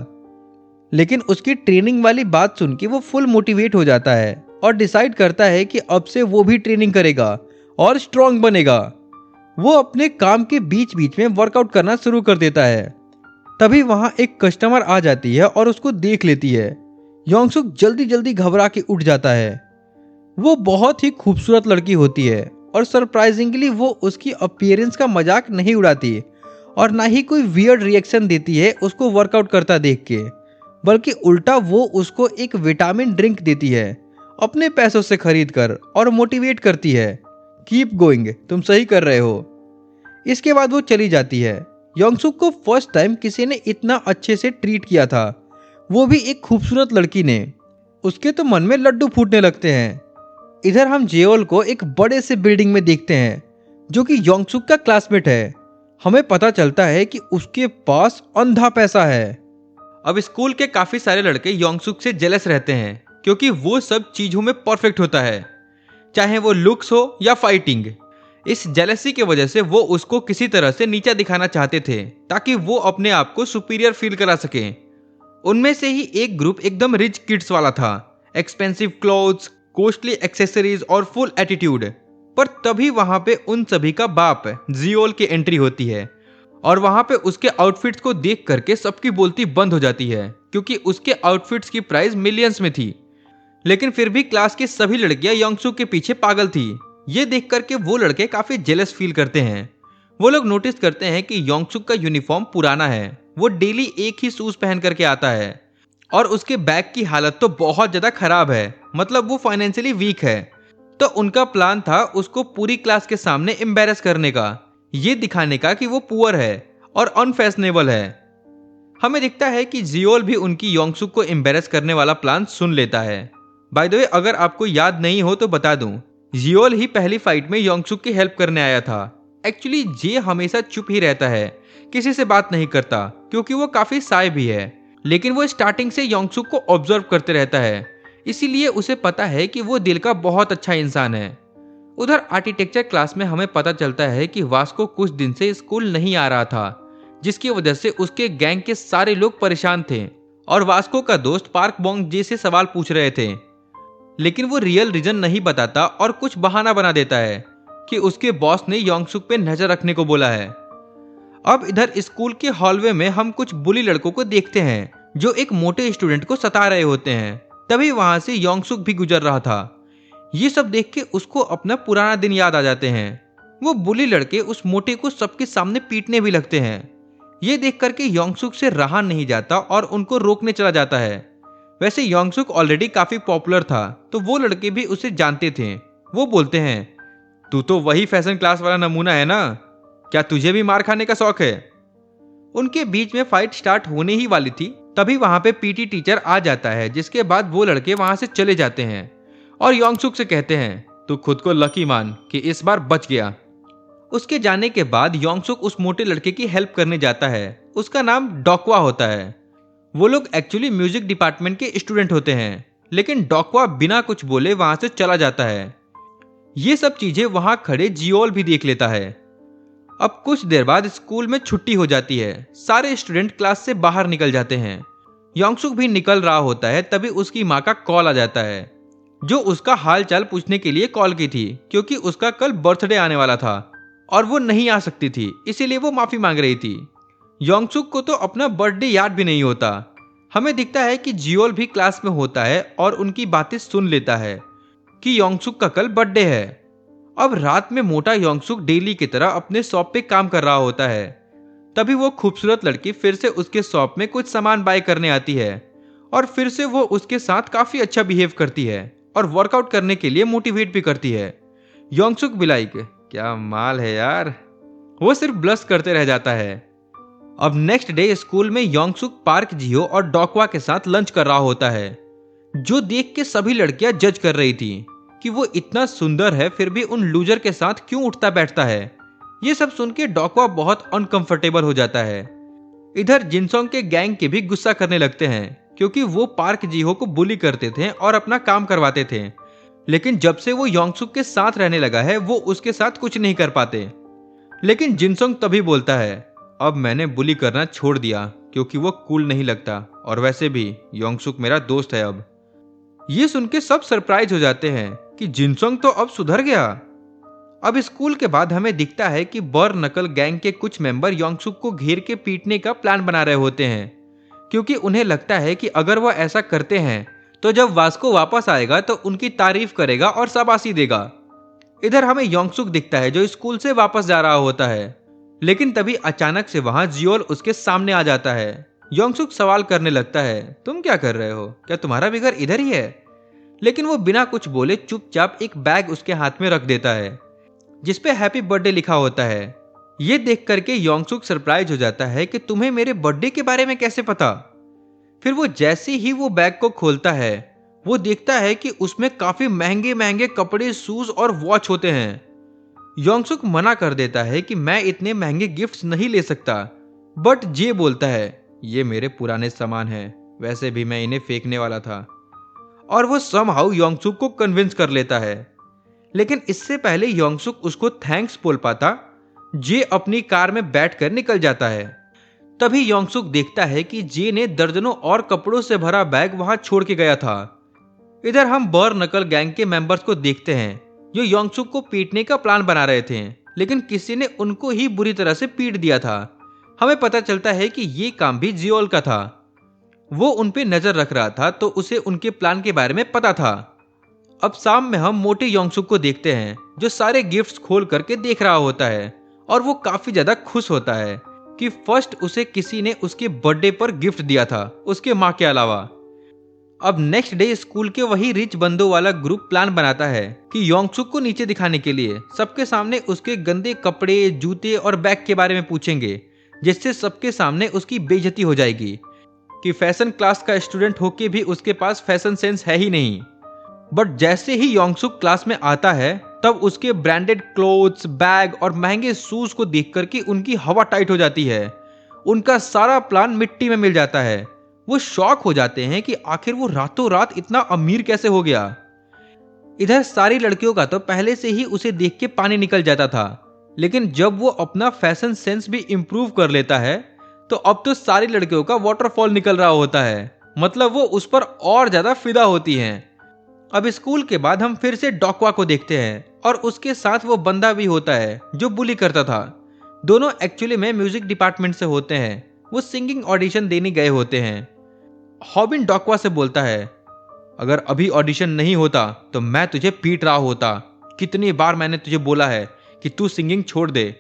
लेकिन उसकी ट्रेनिंग वाली बात सुन के वो फुल मोटिवेट हो जाता है और डिसाइड करता है कि अब से वो भी ट्रेनिंग करेगा और स्ट्रांग बनेगा। वो अपने काम के बीच बीच में वर्कआउट करना शुरू कर देता है। तभी वहां एक कस्टमर आ जाती है और उसको देख लेती है। योंगसुक जल्दी जल्दी घबरा के उठ जाता है। वो बहुत ही खूबसूरत लड़की होती है और सरप्राइजिंगली वो उसकी अपीयरेंस का मजाक नहीं उड़ाती और ना ही कोई वियर्ड रिएक्शन देती है उसको वर्कआउट करता देख के, बल्कि उल्टा वो उसको एक विटामिन ड्रिंक देती है अपने पैसों से खरीद कर और मोटिवेट करती है, कीप गोइंग, तुम सही कर रहे हो। इसके बाद वो चली जाती है। योंगसुक को फर्स्ट टाइम किसी ने इतना अच्छे से ट्रीट किया था, वो भी एक खूबसूरत लड़की ने। उसके तो मन में लड्डू फूटने लगते हैं। इधर हम जेओल को एक बड़े से बिल्डिंग में देखते हैं जो कि योंगसुक का क्लासमेट है। हमें पता चलता है कि उसके पास अंधा पैसा है। अब स्कूल के काफी सारे लड़के योंगसुक से जेलस रहते हैं क्योंकि वो सब चीजों में परफेक्ट होता है, चाहे वो लुक्स हो या फाइटिंग। इस जेलसी की वजह से वो उसको किसी तरह से नीचा दिखाना चाहते थे ताकि वो अपने आप को सुपीरियर फील करा सके। उनमें से ही एक ग्रुप एकदम रिच किड्स वाला था, एक्सपेंसिव क्लोथ्स, कॉस्टली एक्सेसरीज और फुल एटीट्यूड। पर तभी वहां पे उन सभी का बाप जियोल की एंट्री होती है और वहां पे उसके आउटफिट्स को देख करके सबकी बोलती बंद हो जाती है क्योंकि उसके आउटफिट्स की प्राइस मिलियंस में थी। लेकिन फिर भी क्लास की सभी लड़कियां योंगसुक के पीछे पागल थी। ये देख करके वो लड़के काफी जेलस फील करते हैं। वो लोग नोटिस करते हैं कि योंगसुक का यूनिफॉर्म पुराना है, वो डेली एक ही शूज पहन करके आता है और उसके बैग की हालत तो बहुत ज्यादा खराब है, मतलब वो फाइनेंशियली वीक है। तो उनका प्लान था उसको पूरी क्लास के सामने एम्बेरस करने का, ये दिखाने का कि वो पुअर है और अनफैशनेबल है। हमें दिखता है कि जियोल भी उनकी योंगसुक को एम्बेरस करने वाला प्लान सुन लेता है। बाय द वे, अगर आपको याद नहीं हो तो बता दूं, जियोल ही पहली फाइट में योंगसुक की हेल्प करने आया था। एक्चुअली जे हमेशा चुप ही रहता है, किसी से बात नहीं करता क्योंकि वो काफी साय भी है, लेकिन वो स्टार्टिंग से योंगसुक को ऑब्जर्व करते रहता है, इसीलिए उसे पता है कि वो दिल का बहुत अच्छा इंसान है। उधर आर्किटेक्चर क्लास में हमें पता चलता है कि वास्को कुछ दिन से स्कूल नहीं आ रहा था, जिसकी वजह से उसके गैंग के सारे लोग परेशान थे और वास्को का दोस्त पार्क बोंग जे से सवाल पूछ रहे थे। लेकिन वो रियल रीजन नहीं बताता और कुछ बहाना बना देता है कि उसके बॉस ने योंगसुक पे नजर रखने को बोला है। अब इधर स्कूल के हॉलवे में हम कुछ बुली लड़कों को देखते हैं जो एक मोटे स्टूडेंट को सता रहे होते हैं। तभी वहां से योंगसुक भी गुजर रहा था। ये सब देख के उसको अपना पुराना दिन याद आ जाते हैं। वो बुली लड़के उस मोटे को सबके सामने पीटने भी लगते हैं। ये देख करके योंगसुक से रहा नहीं जाता और उनको रोकने चला जाता है। वैसे योंगसुक ऑलरेडी काफी पॉपुलर था, तो वो लड़के भी उसे जानते थे। वो बोलते हैं, तू तो वही फैशन क्लास वाला नमूना है ना, क्या तुझे भी मार खाने का शौक है? उनके बीच में फाइट स्टार्ट होने ही वाली थी, तभी वहां पे पीटी टीचर आ जाता है, जिसके बाद वो लड़के वहां से चले जाते हैं और योंगसुक से कहते हैं, तू खुद को लकी मान कि इस बार बच गया। उसके जाने के बाद योंगसुक उस मोटे लड़के की हेल्प करने जाता है। उसका नाम डॉकवा होता है। वो लोग एक्चुअली म्यूजिक डिपार्टमेंट के स्टूडेंट होते हैं, लेकिन डॉकवा बिना कुछ बोले वहां से चला जाता है। ये सब चीजें वहां खड़े जियोल भी देख लेता है। अब कुछ देर बाद स्कूल में छुट्टी हो जाती है। सारे स्टूडेंट क्लास से बाहर निकल जाते हैं। योंगसुक भी निकल रहा होता है, तभी उसकी माँ का कॉल आ जाता है, जो उसका हाल चाल पूछने के लिए कॉल की थी, क्योंकि उसका कल बर्थडे आने वाला था और वो नहीं आ सकती थी, इसीलिए वो माफी मांग रही थी। योंगसुक को तो अपना बर्थडे याद भी नहीं होता। हमें दिखता है कि जियोल भी क्लास में होता है और उनकी बातें सुन लेता है कि योंगसुक का कल बर्थडे है। अब रात में मोटा योंगसुक डेली की तरह अपने शॉप पे काम कर रहा होता है। तभी वो खूबसूरत लड़की फिर से उसके शॉप में कुछ सामान बाय करने आती है और फिर से वो उसके साथ काफी अच्छा बिहेव करती है और वर्कआउट करने के लिए मोटिवेट भी करती है। योंगसुक भी लाइक, क्या माल है यार। वो सिर्फ ब्लश करते रह जाता है। अब नेक्स्ट डे स्कूल में योंगसुक पार्क जियो और डॉकवा के साथ लंच कर रहा होता है, जो देख के सभी लड़कियां जज कर रही थी कि वो इतना सुंदर है फिर भी उन लूजर के साथ क्यों उठता बैठता है। ये सब सुन के डॉकवा बहुत अनकंफर्टेबल हो जाता है। इधर जिनसोंग के गैंग के भी गुस्सा करने लगते हैं, क्योंकि वो पार्क जीहो को बुली करते थे और अपना काम करवाते थे, लेकिन जब से वो योंगसुक के साथ रहने लगा है वो उसके साथ कुछ नहीं कर पाते। लेकिन जिनसोंग तभी बोलता है, अब मैंने बुली करना छोड़ दिया क्योंकि वो कूल नहीं लगता, और वैसे भी योंगसुक मेरा दोस्त है अब। ये सुन के सब सरप्राइज हो जाते हैं कि जिनसोंग तो अब सुधर गया। अब स्कूल के बाद हमें दिखता है कि बर नकल गैंग के कुछ मेंबर योंगसुक को घेर के पीटने का प्लान बना रहे होते हैं, क्योंकि उन्हें लगता है कि अगर वह ऐसा करते हैं तो जब वास्को वापस आएगा तो उनकी तारीफ करेगा और शाबाशी देगा। इधर हमें योंगसुक दिखता है जो स्कूल से वापस जा रहा होता है, लेकिन तभी अचानक से वहां जियोल उसके सामने आ जाता है। योंगसुक सवाल करने लगता है, तुम क्या कर रहे हो, क्या तुम्हारा भी घर इधर ही है? लेकिन वो बिना कुछ बोले चुपचाप एक बैग उसके हाथ में रख देता है, जिसपे हैप्पी बर्थडे लिखा होता है। ये देख करके योंगसुक सरप्राइज हो जाता है कि तुम्हें मेरे बर्थडे के बारे में कैसे पता। फिर वो जैसे ही वो बैग को खोलता है वो देखता है कि उसमें काफी महंगे महंगे कपड़े, शूज और वॉच होते हैं। योंगसुक मना कर देता है कि मैं इतने महंगे गिफ्ट्स नहीं ले सकता, बट जे बोलता है, ये मेरे पुराने सामान हैं, वैसे भी मैं इन्हें फेंकने वाला था। और वो समहाउ योंगसुक को कन्विंस कर लेता है। लेकिन इससे पहले योंगसुक उसको थैंक्स बोल पाता, जे अपनी कार में बैठकर निकल जाता है। तभी योंगसुक देखता है कि जे ने दर्जनों और कपड़ों से भरा बैग वहां छोड़ के गया था। इधर हम बर नकल गैंग के मेंबर्स को देखते हैं जो योंगसुक को पीटने का प्लान बना रहे थे, लेकिन किसी ने उनको ही बुरी तरह से पीट दिया था। हमें पता चलता है कि ये काम भी जियोल का था। वो उन पे नजर रख रहा था तो उसे उनके प्लान के बारे में पता था। अब शाम में हम मोटे योंगसुक को देखते हैं जो सारे गिफ्ट्स खोल करके देख रहा होता है, और वो काफी ज्यादा खुश होता है कि फर्स्ट उसे किसी ने उसके बर्थडे पर गिफ्ट दिया था, उसके माँ के अलावा। अब नेक्स्ट डे स्कूल के वही रिच बंदों वाला ग्रुप प्लान बनाता है कि योंगसुक को नीचे दिखाने के लिए सबके सामने उसके गंदे कपड़े, जूते और बैग के बारे में पूछेंगे, जिससे सबके सामने उसकी बेइज्जती हो जाएगी कि फैशन क्लास का स्टूडेंट होके भी उसके पास फैशन सेंस है ही नहीं। बट जैसे ही योंगसुक क्लास में आता है तब उसके ब्रांडेड क्लोथ्स, बैग और महंगे शूज को देख करके उनकी हवा टाइट हो जाती है। उनका सारा प्लान मिट्टी में मिल जाता है। वो शॉक हो जाते हैं कि आखिर वो रातों रात इतना अमीर कैसे हो गया। इधर सारी लड़कियों का तो पहले से ही उसे देख के पानी निकल जाता था, लेकिन जब वो अपना फैशन सेंस भी इम्प्रूव कर लेता है तो अब तो सारी लड़कियों का वाटरफॉल निकल रहा होता है। मतलब वो उस पर और ज्यादा फिदा होती हैं। अब स्कूल के बाद हम फिर से डॉकवा को देखते हैं और उसके साथ वो बंदा भी होता है जो बुली करता था। दोनों एक्चुअली में म्यूजिक डिपार्टमेंट से होते हैं। वो सिंगिंग ऑडिशन देने गए होते हैं। हॉबिन डॉकवा से बोलता है, अगर अभी ऑडिशन नहीं होता तो मैं तुझे पीट रहा होता। कितनी बार मैंने तुझे बोला है कि तू सिंगिंग छोड़ दे।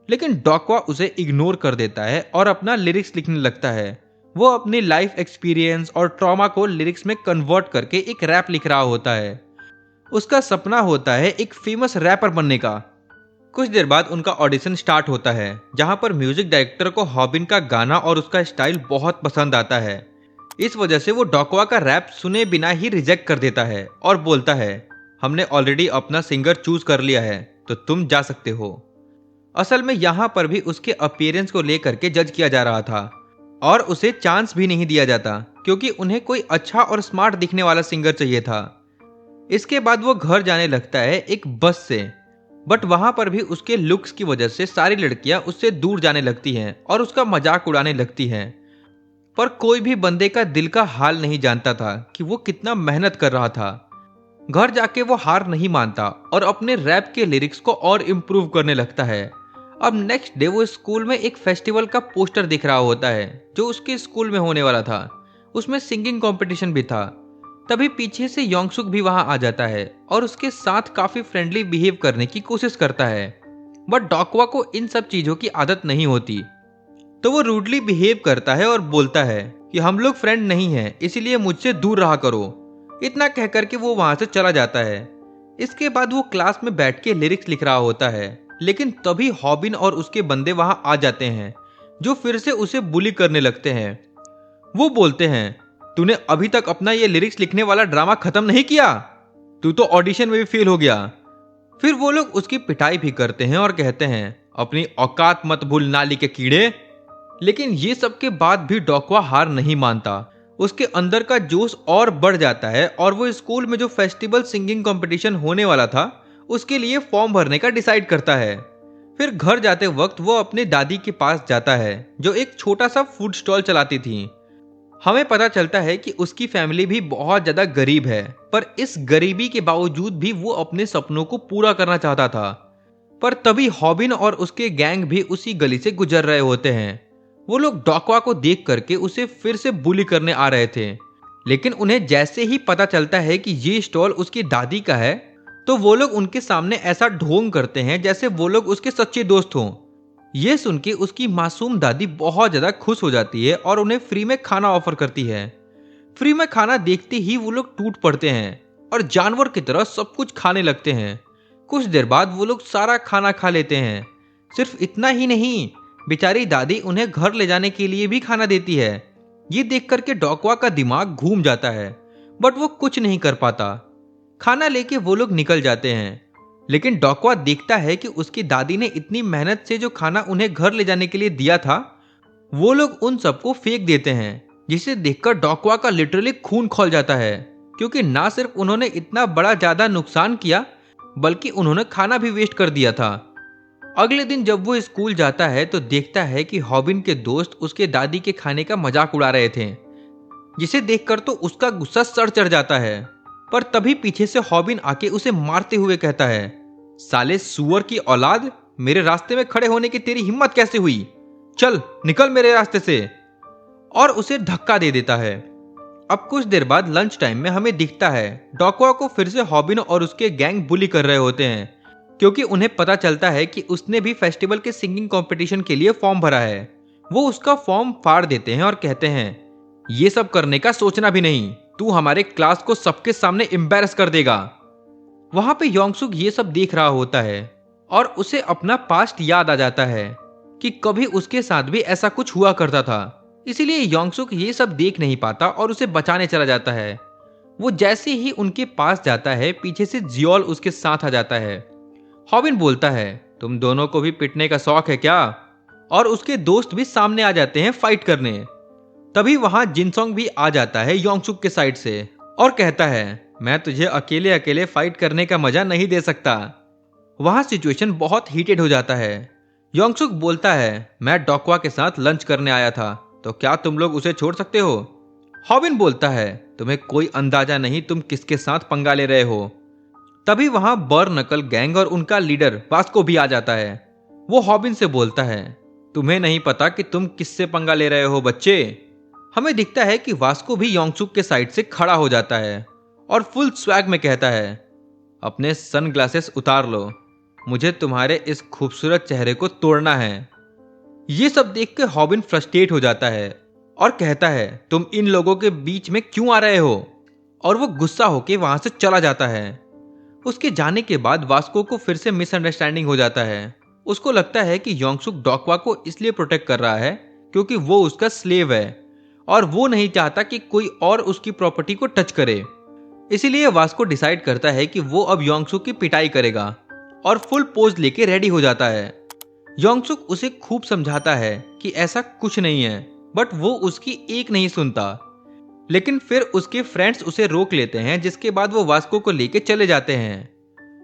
लेकिन डॉकवा उसे इग्नोर कर देता है और अपना लिरिक्स लिखने लगता है। वो अपनी लाइफ एक्सपीरियंस और ट्रॉमा को लिरिक्स में कन्वर्ट करके एक रैप लिख रहा होता है। उसका सपना होता है एक फेमस रैपर बनने का। कुछ देर बाद उनका ऑडिशन स्टार्ट होता है, जहां पर म्यूजिक डायरेक्टर को हॉबिन का गाना और उसका स्टाइल बहुत पसंद आता है। इस वजह से वो डॉकवा का रैप सुने बिना ही रिजेक्ट कर देता है और बोलता है, हमने ऑलरेडी अपना सिंगर चूज कर लिया है, तो तुम जा सकते हो। असल में यहाँ पर भी उसके अपीयरेंस को लेकर के जज किया जा रहा था और उसे चांस भी नहीं दिया जाता, क्योंकि उन्हें कोई अच्छा और स्मार्ट दिखने वाला सिंगर चाहिए था। इसके बाद वो घर जाने लगता है एक बस से, बट वहां पर भी उसके लुक्स की वजह से सारी लड़कियां उससे दूर जाने लगती हैं और उसका मजाक उड़ाने लगती हैं। पर कोई भी बंदे का दिल का हाल नहीं जानता था कि वो कितना मेहनत कर रहा था। घर जाके वो हार नहीं मानता और अपने रैप के लिरिक्स को और इम्प्रूव करने लगता है। अब नेक्स्ट डे वो स्कूल में एक फेस्टिवल का पोस्टर दिख रहा होता है जो उसके स्कूल में होने वाला था। उसमें सिंगिंग कंपटीशन भी था। तभी पीछे से योंगसुक भी वहां आ जाता है और उसके साथ काफी फ्रेंडली बिहेव करने की कोशिश करता है, बट डॉकवा को इन सब चीजों की आदत नहीं होती। तो वो रूडली बिहेव करता है और बोलता है कि हम लोग फ्रेंड नहीं हैं, इसीलिए मुझसे दूर रहा करो। इतना कहकर के वो वहां से चला जाता है। इसके बाद वो क्लास में बैठ के लिरिक्स लिख रहा होता है, लेकिन तभी हॉबिन और उसके बंदे वहां आ जाते हैं, जो फिर से उसे बुली करने लगते हैं। वो बोलते हैं, तूने अभी तक अपना ये लिरिक्स लिखने वाला ड्रामा खत्म नहीं किया, तू तो ऑडिशन में भी फेल हो गया। फिर वो लोग उसकी पिटाई भी करते हैं और कहते हैं, अपनी औकात मत भूल नाली के कीड़े। लेकिन ये सब के बाद भी डॉकवा हार नहीं मानता। उसके अंदर का जोश और बढ़ जाता है और वो स्कूल में जो फेस्टिवल सिंगिंग कंपटीशन होने वाला था उसके लिए फॉर्म भरने का डिसाइड करता है। फिर घर जाते वक्त वो अपने दादी के पास जाता है, जो एक छोटा सा फूड स्टॉल चलाती थी। हमें पता चलता है कि उसकी फैमिली भी बहुत ज्यादा गरीब है, पर इस गरीबी के बावजूद भी वो अपने सपनों को पूरा करना चाहता था। पर तभी हॉबिन और उसके गैंग भी उसी गली से गुजर रहे होते हैं। वो लोग डॉकवा को देख करके उसे फिर से बुली करने आ रहे थे, लेकिन उन्हें जैसे ही पता चलता है कि ये स्टॉल उसकी दादी का है, तो वो लोग उनके सामने ऐसा ढोंग करते हैं जैसे वो लोग उसके सच्चे दोस्त हों। ये सुन के उसकी मासूम दादी बहुत ज्यादा खुश हो जाती है और उन्हें फ्री में खाना ऑफर करती है। फ्री में खाना देखते ही वो लोग टूट पड़ते हैं और जानवर की तरह सब कुछ खाने लगते हैं। कुछ देर बाद वो लोग सारा खाना खा लेते हैं। सिर्फ इतना ही नहीं, बेचारी दादी उन्हें घर ले जाने के लिए भी खाना देती है। ये देख करके डॉकवा का दिमाग घूम जाता है, बट वो कुछ नहीं कर पाता। खाना लेके वो लोग निकल जाते हैं, लेकिन डॉकवा देखता है कि उसकी दादी ने इतनी मेहनत से जो खाना उन्हें घर ले जाने के लिए दिया था, वो लोग उन सबको फेंक देते हैं, जिसे देखकर डॉकवा का लिटरली खून खौल जाता है, क्योंकि ना सिर्फ उन्होंने इतना बड़ा ज्यादा नुकसान किया, बल्कि उन्होंने खाना भी वेस्ट कर दिया था। अगले दिन जब वो स्कूल जाता है तो देखता है कि हॉबिन के दोस्त उसके दादी के खाने का मजाक उड़ा रहे थे, जिसे देखकर तो उसका गुस्सा सर चढ़ जाता है। पर तभी पीछे से हॉबिन आके उसे मारते हुए कहता है, साले सुअर की औलाद, मेरे रास्ते में खड़े होने की तेरी हिम्मत कैसे हुई? चल निकल मेरे रास्ते से, और उसे धक्का दे देता है। अब कुछ देर बाद लंच टाइम में हमें दिखता है डॉकवा को फिर से हॉबिन और उसके गैंग बुली कर रहे होते हैं, क्योंकि उन्हें पता चलता है कि उसने भी फेस्टिवल के सिंगिंग कंपटीशन के लिए फॉर्म भरा है। वो उसका फॉर्म फाड़ देते हैं और कहते हैं, ये सब करने का सोचना भी नहीं, तू हमारे क्लास को सबके सामने एम्बैरस कर देगा। वहां पे योंगसुक ये सब देख रहा होता है और उसे अपना पास्ट याद आ जाता है कि कभी उसके साथ भी ऐसा कुछ हुआ करता था। इसीलिए योंगसुक ये सब देख नहीं पाता और उसे बचाने चला जाता है। वो जैसे ही उनके पास जाता है, पीछे से जियोल उसके साथ आ जाता है। हॉबिन बोलता है, तुम दोनों को भी पिटने का शौक है क्या? और उसके दोस्त भी सामने आ जाते हैं फाइट करने। तभी वहां जिनसोंग भी आ जाता है योंगसुक के साइड से और कहता है, मैं तुझे अकेले अकेले फाइट करने का मजा नहीं दे सकता। वहां सिचुएशन बहुत हीटेड हो जाता है। योंगसुक बोलता है, मैं डॉकवा के साथ लंच करने आया था, तो क्या तुम लोग उसे छोड़ सकते हो? हॉबिन बोलता है, तुम्हें कोई अंदाजा नहीं तुम किसके साथ पंगा ले रहे हो। तभी वहां बर नकल गैंग और उनका लीडर वास्को भी आ जाता है। वो हॉबिन से बोलता है, तुम्हें नहीं पता कि तुम किससे पंगा ले रहे हो बच्चे। हमें दिखता है कि वास्को भी योंगसुक के साइड से खड़ा हो जाता है और फुल स्वैग में कहता है, अपने सन ग्लासेस उतार लो, मुझे तुम्हारे इस खूबसूरत चेहरे को तोड़ना है। ये सब देख के हॉबिन फ्रस्ट्रेट हो जाता है और कहता है तुम इन लोगों के बीच में क्यों आ रहे हो, और वो गुस्सा होके वहां से चला जाता है। उसके जाने के बाद वास्को को फिर से मिसअंडरस्टैंडिंग हो जाता है। उसको लगता है कि योंगसुक डोक्वा को इसलिए प्रोटेक्ट कर रहा है क्योंकि वो उसका स्लेव है और वो नहीं चाहता कि कोई और उसकी प्रॉपर्टी को टच करे। इसीलिए वास्को डिसाइड करता है कि वो अब योंगसुक की पिटाई करेगा और फुल पोज लेके रेडी हो जाता है। योंगसुक उसे खूब समझाता है कि ऐसा कुछ नहीं है, बट वो उसकी एक नहीं सुनता। लेकिन फिर उसके फ्रेंड्स उसे रोक लेते हैं, जिसके बाद वो वास्को को लेके चले जाते हैं।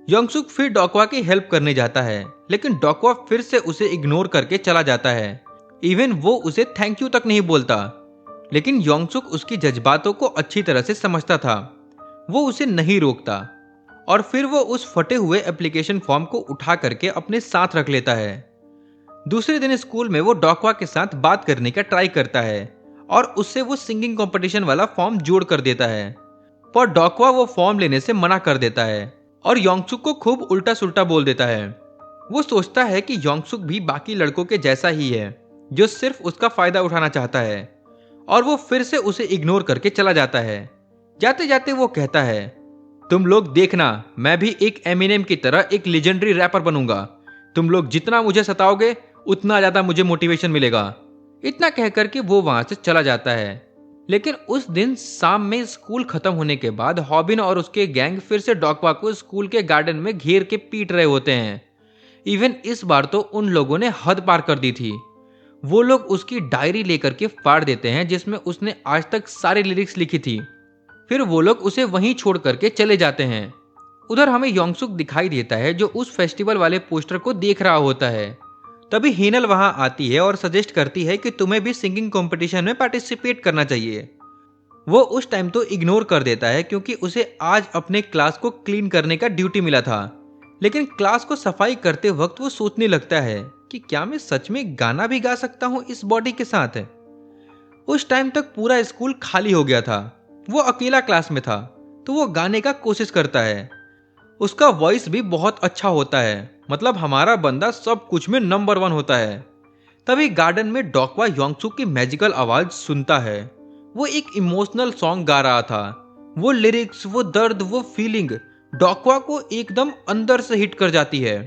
योंगसुक फिर डोक्वा की हेल्प करने जाता है, लेकिन डोक्वा फिर से उसे इग्नोर करके चला जाता है। इवन वो उसे थैंक यू तक नहीं बोलता। लेकिन योंगसुक उसकी जज्बातों को अच्छी तरह से समझता था। वो उसे नहीं रोकता और फिर वो उस फटे हुए एप्लीकेशन फॉर्म को उठा करके अपने साथ रख लेता है। दूसरे दिन स्कूल में वो डोक्वा के साथ बात करने का ट्राई करता है और उससे वो सिंगिंग कंपटीशन वाला फॉर्म जोड़ कर देता है, पर डोक्वा वो फॉर्म लेने से मना कर देता है और योंगसुक को खूब उल्टा सुल्टा बोल देता है। वो सोचता है कि योंगसुक भी बाकी लड़कों के जैसा ही है जो सिर्फ उसका फायदा उठाना चाहता है, और वो फिर से उसे इग्नोर करके चला जाता है। जाते जाते वो कहता है तुम लोग देखना, मैं भी एक एमिनेम की तरह एक लेजेंडरी रैपर बनूंगा। तुम लोग जितना मुझे सताओगे उतना ज्यादा मुझे मोटिवेशन मिलेगा। इतना कहकर के वो वहां से चला जाता है। लेकिन उस दिन शाम में स्कूल खत्म होने के बाद हॉबिन और उसके गैंग फिर से डोक्वा को स्कूल के गार्डन में घेर के पीट रहे होते हैं। इवन इस बार तो उन लोगों ने हद पार कर दी थी। वो लोग उसकी डायरी लेकर के फाड़ देते हैं जिसमें उसने आज तक सारी लिरिक्स लिखी थी। फिर वो लोग उसे वहीं छोड़ करके चले जाते हैं। उधर हमें योंगसुक दिखाई देता है जो उस फेस्टिवल वाले पोस्टर को देख रहा होता है। तभी हीनल वहां आती है और सजेस्ट करती है कि तुम्हें भी सिंगिंग कंपटीशन में पार्टिसिपेट करना चाहिए। वो उस टाइम तो इग्नोर कर देता है क्योंकि उसे आज अपने क्लास को क्लीन करने का ड्यूटी मिला था। लेकिन क्लास को सफाई करते वक्त वो सोचने लगता है कि क्या मैं सच में गाना भी गा सकता हूँ इस बॉडी के साथ। उस टाइम तक पूरा स्कूल खाली हो गया था। वो अकेला क्लास में था, तो वो गाने का कोशिश करता है। उसका वॉइस भी बहुत अच्छा होता है, मतलब हमारा बंदा सब कुछ में नंबर 1 होता है। तभी गार्डन में डोक्वा योंगसुक की मैजिकल आवाज सुनता है। वो एक इमोशनल सॉन्ग गा रहा था। वो लिरिक्स, वो दर्द, वो फीलिंग डोक्वा को एकदम अंदर से हिट कर जाती है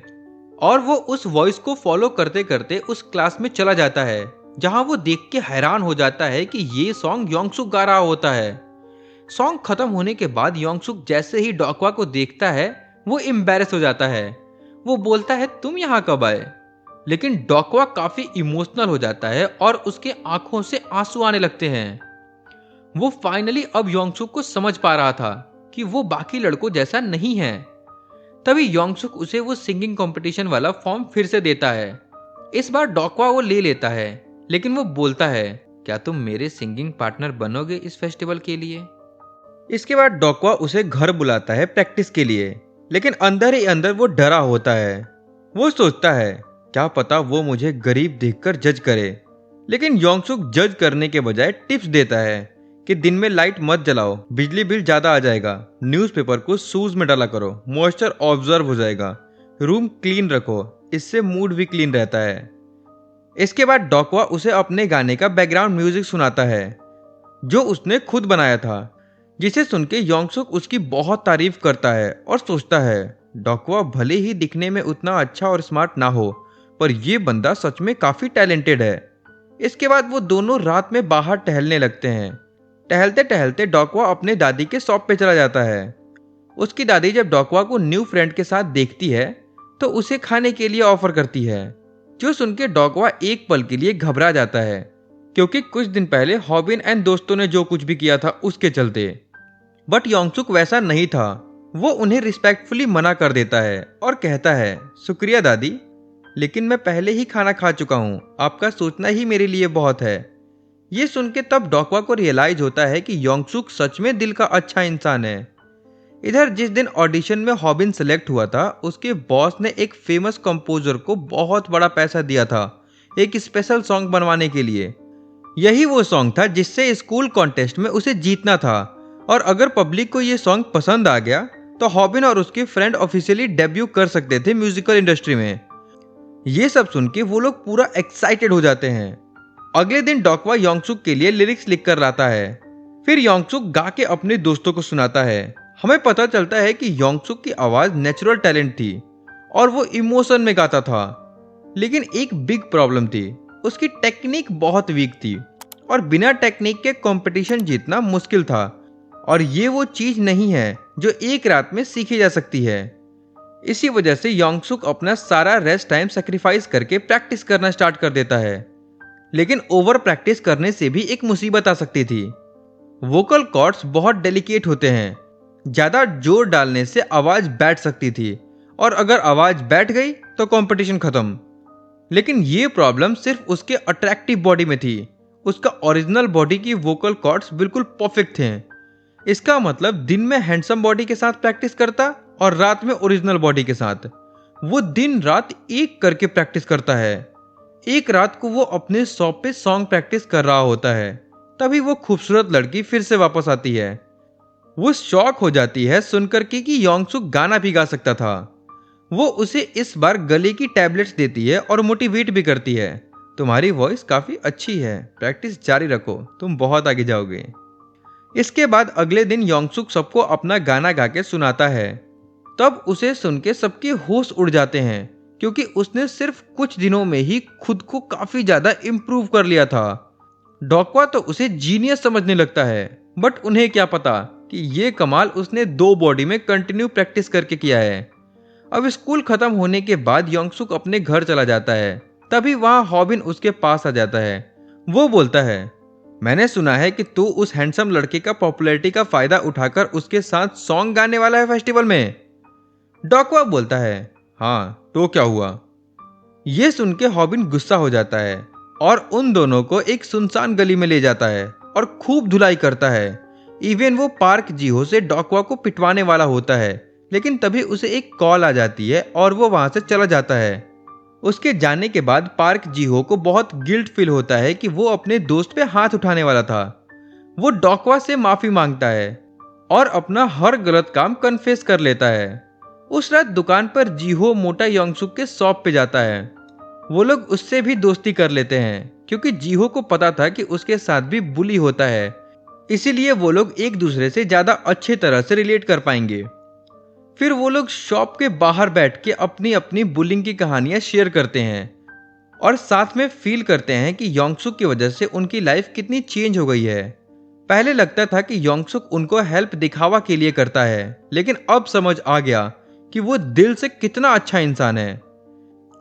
और वो उस वॉइस को फॉलो करते करते उस क्लास में चला जाता है, जहां वो देख के हैरान हो जाता है कि ये सॉन्ग योंगसुक गा रहा होता है। सॉन्ग खत्म होने के बाद योंगसुक जैसे ही डोक्वा को देखता है वो एम्बैरेस हो जाता है। वो बोलता है तुम यहाँ कब आए? लेकिन डोक्वा काफी इमोशनल हो जाता है और उसके आंखों से आंसू आने लगते हैं। वो फाइनली अब योंगसुक को समझ पा रहा था कि वो बाकी लड़कों जैसा नहीं है। तभी योंगसुक उसे वो सिंगिंग कंपटीशन वाला फॉर्म फिर से देता है। इस बार डोक्वा वो ले लेता है, लेकिन वो बोलता है क्या तुम मेरे सिंगिंग पार्टनर बनोगे इस फेस्टिवल के लिए? इसके बाद डोक्वा उसे घर बुलाता है प्रैक्टिस के लिए, लेकिन अंदर ही अंदर वो डरा होता है। वो सोचता है क्या पता वो मुझे गरीब देखकर जज करे। लेकिन योंगसुक जज करने के बजाय टिप्स देता है कि दिन में लाइट मत जलाओ, बिजली बिल ज्यादा आ जाएगा, न्यूज़पेपर को शूज में डाला करो, मॉइस्चर ऑब्जर्व हो जाएगा, रूम क्लीन रखो, इससे मूड भी क्लीन रहता है। इसके बाद डोक्वा उसे अपने गाने का बैकग्राउंड म्यूजिक सुनाता है जो उसने खुद बनाया था, जिसे सुन के योंगसुक उसकी बहुत तारीफ करता है और सोचता है डोक्वा भले ही दिखने में उतना अच्छा और स्मार्ट ना हो, पर ये बंदा सच में काफी टैलेंटेड है। इसके बाद वो दोनों रात में बाहर टहलने लगते हैं। टहलते टहलते डोक्वा अपने दादी के शॉप पे चला जाता है। उसकी दादी जब डोक्वा को न्यू फ्रेंड के साथ देखती है तो उसे खाने के लिए ऑफर करती है, जो सुन के डोक्वा एक पल के लिए घबरा जाता है क्योंकि कुछ दिन पहले हॉबिन एंड दोस्तों ने जो कुछ भी किया था उसके चलते। बट योंगसुक वैसा नहीं था। वो उन्हें रिस्पेक्टफुली मना कर देता है और कहता है शुक्रिया दादी, लेकिन मैं पहले ही खाना खा चुका हूँ, आपका सोचना ही मेरे लिए बहुत है। ये सुन के तब डोक्वा को रियलाइज होता है कि योंगसुक सच में दिल का अच्छा इंसान है। इधर जिस दिन ऑडिशन में हॉबिन सेलेक्ट हुआ था, उसके बॉस ने एक फेमस कंपोजर को बहुत बड़ा पैसा दिया था एक स्पेशल सॉन्ग बनवाने के लिए। यही वो सॉन्ग था जिससे स्कूल कॉन्टेस्ट में उसे जीतना था, और अगर पब्लिक को ये सॉन्ग पसंद आ गया तो हॉबिन और उसके फ्रेंड ऑफिशियली डेब्यू कर सकते थे म्यूजिकल इंडस्ट्री में। ये सब सुन के वो लोग पूरा एक्साइटेड हो जाते हैं। अगले दिन डॉकवा योंगसुक के लिए लिरिक्स लिख कर लाता है। फिर योंगसुक गा के अपने दोस्तों को सुनाता है। हमें पता चलता है कि योंगसुक की आवाज नेचुरल टैलेंट थी और वो इमोशन में गाता था। लेकिन एक बिग प्रॉब्लम थी, उसकी टेक्निक बहुत वीक थी और बिना टेक्निक के कंपटीशन जीतना मुश्किल था। और ये वो चीज नहीं है जो एक रात में सीखी जा सकती है। इसी वजह से योंगसुक अपना सारा रेस्ट टाइम सेक्रीफाइस करके प्रैक्टिस करना स्टार्ट कर देता है। लेकिन ओवर प्रैक्टिस करने से भी एक मुसीबत आ सकती थी। वोकल कॉर्ड्स बहुत डेलिकेट होते हैं, ज्यादा जोर डालने से आवाज बैठ सकती थी और अगर आवाज बैठ गई तो कंपटीशन खत्म। लेकिन ये प्रॉब्लम सिर्फ उसके अट्रैक्टिव बॉडी में थी। उसका ओरिजिनल बॉडी की वोकल कॉर्ड्स बिल्कुल परफेक्ट थे। इसका मतलब दिन में हैंडसम बॉडी के साथ प्रैक्टिस करता और रात में ओरिजिनल बॉडी के साथ। वो दिन रात एक करके प्रैक्टिस करता है। एक रात को वो अपने शॉप पे सॉन्ग प्रैक्टिस कर रहा होता है, तभी वो खूबसूरत लड़की फिर से वापस आती है। वो शॉक हो जाती है सुनकर कि योंगसुक गाना भी गा सकता था। वो उसे इस बार गले की टैबलेट्स देती है और मोटिवेट भी करती है। तुम्हारी वॉइस काफी अच्छी है, प्रैक्टिस जारी रखो, तुम बहुत आगे जाओगे। इसके बाद अगले दिन योंगसुक सबको अपना गाना गा के सुनाता है। तब उसे सुन के सबके होश उड़ जाते हैं, क्योंकि उसने सिर्फ कुछ दिनों में ही खुद को काफी ज्यादा इम्प्रूव कर लिया था। डॉकवा तो उसे जीनियस समझने लगता है, बट उन्हें क्या पता कि ये कमाल उसने 2 बॉडी में कंटिन्यू प्रैक्टिस करके किया है। अब स्कूल खत्म होने के बाद योंगसुक अपने घर चला जाता है। तभी वहां हॉबिन उसके पास आ जाता है। वो बोलता है, मैंने सुना है कि तू उस हैंडसम लड़के का पॉपुलैरिटी का फायदा उठाकर उसके साथ सॉन्ग गाने वाला है फेस्टिवल में। डॉकवा बोलता है, हाँ तो क्या हुआ। ये सुन के हॉबिन गुस्सा हो जाता है और उन दोनों को एक सुनसान गली में ले जाता है और खूब धुलाई करता है। इवन वो पार्क जीहो से डॉकवा को पिटवाने वाला होता है, लेकिन तभी उसे एक कॉल आ जाती है और वो वहां से चला जाता है। उसके जाने के बाद पार्क जीहो को बहुत गिल्ट फील होता है कि वो अपने दोस्त पे हाथ उठाने वाला था। वो डॉकवा से माफी मांगता है और अपना हर गलत काम कन्फेस कर लेता है। उस रात दुकान पर जीहो मोटा योंगसुक के शॉप पे जाता है। वो लोग उससे भी दोस्ती कर लेते हैं, क्योंकि जीहो को पता था कि उसके साथ भी बुली होता है। इसीलिए वो लोग एक दूसरे से ज्यादा अच्छे तरह से रिलेट कर पाएंगे। फिर वो लोग शॉप के बाहर बैठ के अपनी अपनी बुलिंग की कहानियां शेयर करते हैं और साथ में फील करते हैं कि योंगसुक की वजह से उनकी लाइफ कितनी चेंज हो गई है। पहले लगता था कि योंगसुक उनको हेल्प दिखावा के लिए करता है, लेकिन अब समझ आ गया कि वो दिल से कितना अच्छा इंसान है।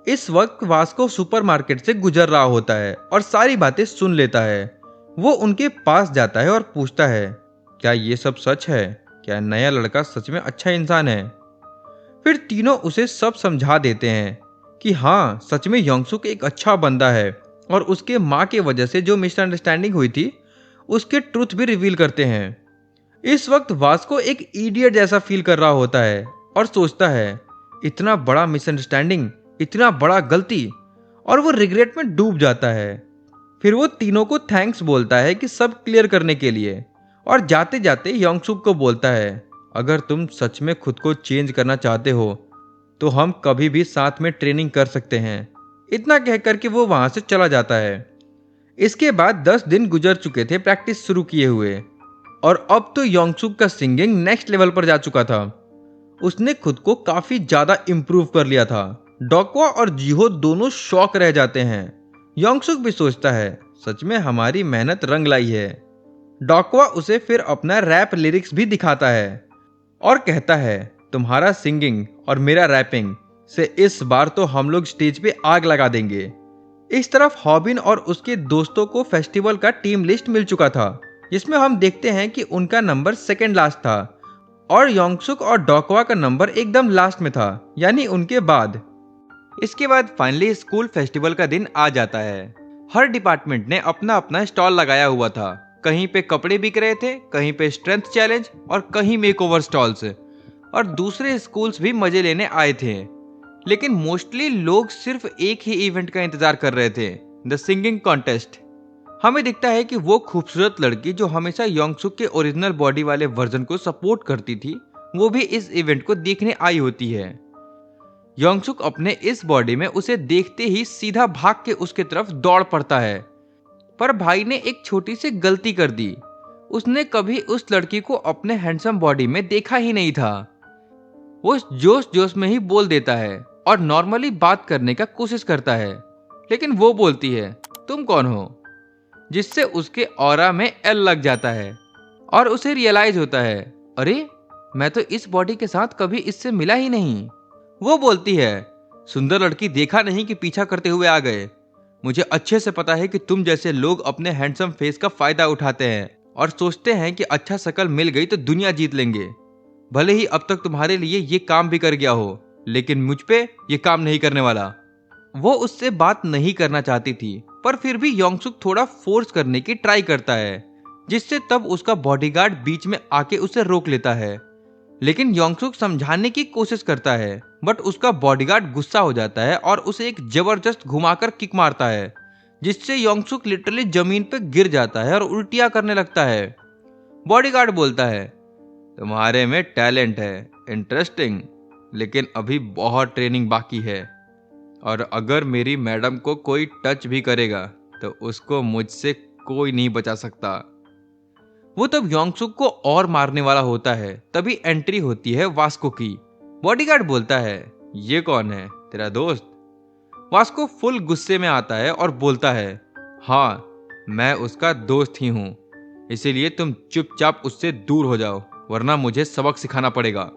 इस वक्त वास्को सुपरमार्केट से गुजर रहा होता है और सारी बातें सुन लेता है। वो उनके पास जाता है और पूछता है, क्या ये सब सच है? क्या नया लड़का सच में अच्छा इंसान है? फिर तीनों उसे सब समझा देते हैं कि हाँ, सच में योंगसुक एक अच्छा बंदा है और उसके माँ के वजह से जो मिसअंडरस्टैंडिंग हुई थी उसके ट्रुथ भी रिवील करते हैं। इस वक्त वास्को एक इडियट जैसा फील कर रहा होता है और सोचता है, इतना बड़ा मिसअंडरस्टैंडिंग, इतना बड़ा गलती, और वो रिग्रेट में डूब जाता है। फिर वो तीनों को थैंक्स बोलता है कि सब क्लियर करने के लिए, और जाते जाते योंगसुक को बोलता है, अगर तुम सच में खुद को चेंज करना चाहते हो तो हम कभी भी साथ में ट्रेनिंग कर सकते हैं। इतना कहकर के वो वहां से चला जाता है। इसके बाद 10 दिन गुजर चुके थे प्रैक्टिस शुरू किए हुए, और अब तो योंगसुक का सिंगिंग नेक्स्ट लेवल पर जा चुका था। उसने खुद को काफी ज्यादा इम्प्रूव कर लिया था। डॉकवा और जीहो दोनों शॉक रह जाते हैं। योंगसुक भी सोचता है, सच में हमारी मेहनत रंग लाई है। डॉकवा उसे फिर अपना रैप लिरिक्स भी दिखाता है और कहता है, तुम्हारा सिंगिंग और मेरा रैपिंग से इस बार तो हम लोग स्टेज पे आग लगा देंगे। इस तरफ हॉबिन और उसके दोस्तों को फेस्टिवल का टीम लिस्ट मिल चुका था, जिसमें हम देखते हैं कि उनका नंबर सेकंड लास्ट था और योंगसुक और डॉकवा का नंबर एकदम लास्ट में था, यानी उनके बाद। इसके बाद फाइनली स्कूल फेस्टिवल का दिन आ जाता है। हर डिपार्टमेंट ने अपना अपना स्टॉल लगाया हुआ था। कहीं पे कपड़े बिक रहे थे, कहीं पे स्ट्रेंथ चैलेंज और कहीं मेकओवर स्टॉल्स, और दूसरे स्कूल्स भी मजे लेने आए थे। लेकिन मोस्टली लोग सिर्फ एक ही इवेंट का इंतजार कर रहे थे, द सिंगिंग कॉन्टेस्ट। हमें दिखता है कि वो खूबसूरत लड़की जो हमेशा योंगसुक के ओरिजिनल बॉडी वाले वर्जन को सपोर्ट करती थी, वो भी इस इवेंट को देखने आई होती है। योंगसुक अपने इस बॉडी में उसे देखते ही सीधा भाग के उसके तरफ दौड़ पड़ता है। पर भाई ने एक छोटी सी गलती कर दी। उसने कभी उस लड़की को अपने हैंडसम बॉडी में देखा ही नहीं था। वो जोश जोश में ही बोल देता है और नॉर्मली बात करने का कोशिश करता है, लेकिन वो बोलती है तुम कौन हो, जिससे उसके ऑरा में एल लग जाता है और उसे रियलाइज होता है अरे मैं तो इस बॉडी के साथ कभी इससे मिला ही नहीं। वो बोलती है सुंदर लड़की देखा नहीं कि पीछा करते हुए आ गए। मुझे अच्छे से पता है कि तुम जैसे लोग अपने हैंडसम फेस का फायदा उठाते हैं और सोचते हैं कि अच्छा शक्ल मिल गई तो दुनिया जीत लेंगे। भले ही अब तक तुम्हारे लिए ये काम भी कर गया हो, लेकिन मुझ पे ये काम नहीं करने वाला। वो उससे बात नहीं करना चाहती थी, पर फिर भी योंगसुक थोड़ा फोर्स करने की ट्राई करता है, जिससे तब उसका बॉडीगार्ड बीच में आके उसे रोक लेता है। लेकिन योंगसुक समझाने की कोशिश करता है, बट उसका बॉडीगार्ड गुस्सा हो जाता है और उसे एक जबरदस्त घुमाकर किक मारता है, जिससे योंगसुक लिटरली जमीन पे गिर जाता है और उल्टियां करने लगता है। बॉडीगार्ड बोलता है तुम्हारे में टैलेंट है, इंटरेस्टिंग, लेकिन अभी बहुत ट्रेनिंग बाकी है, और अगर मेरी मैडम को कोई टच भी करेगा तो उसको मुझसे कोई नहीं बचा सकता। वो तब योंगसुक को और मारने वाला होता है, तभी एंट्री होती है वास्को की। बॉडीगार्ड बोलता है ये कौन है, तेरा दोस्त? वास्को फुल गुस्से में आता है और बोलता है हाँ, मैं उसका दोस्त ही हूं, इसीलिए तुम चुपचाप उससे दूर हो जाओ, वरना मुझे सबक सिखाना पड़ेगा।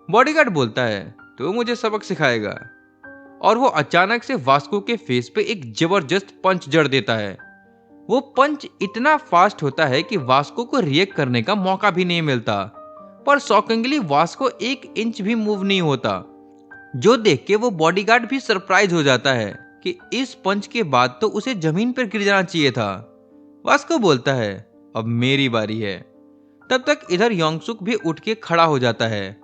बॉडीगार्ड बोलता है तू मुझे सबक सिखाएगा, और वो अचानक से वास्को के फेस पे एक जबरदस्त पंच जड़ देता है। वो पंच इतना फास्ट होता है कि वास्को को रिएक्ट करने का मौका भी नहीं मिलता, पर शॉकिंगली वास्को 1 इंच भी मूव नहीं होता, जो देख के वो बॉडीगार्ड भी सरप्राइज हो जाता है कि इस पंच के बाद तो उसे जमीन पर गिर जाना चाहिए था। वास्को बोलता है अब मेरी बारी है। तब तक इधर योंगसुक भी उठ के खड़ा हो जाता है।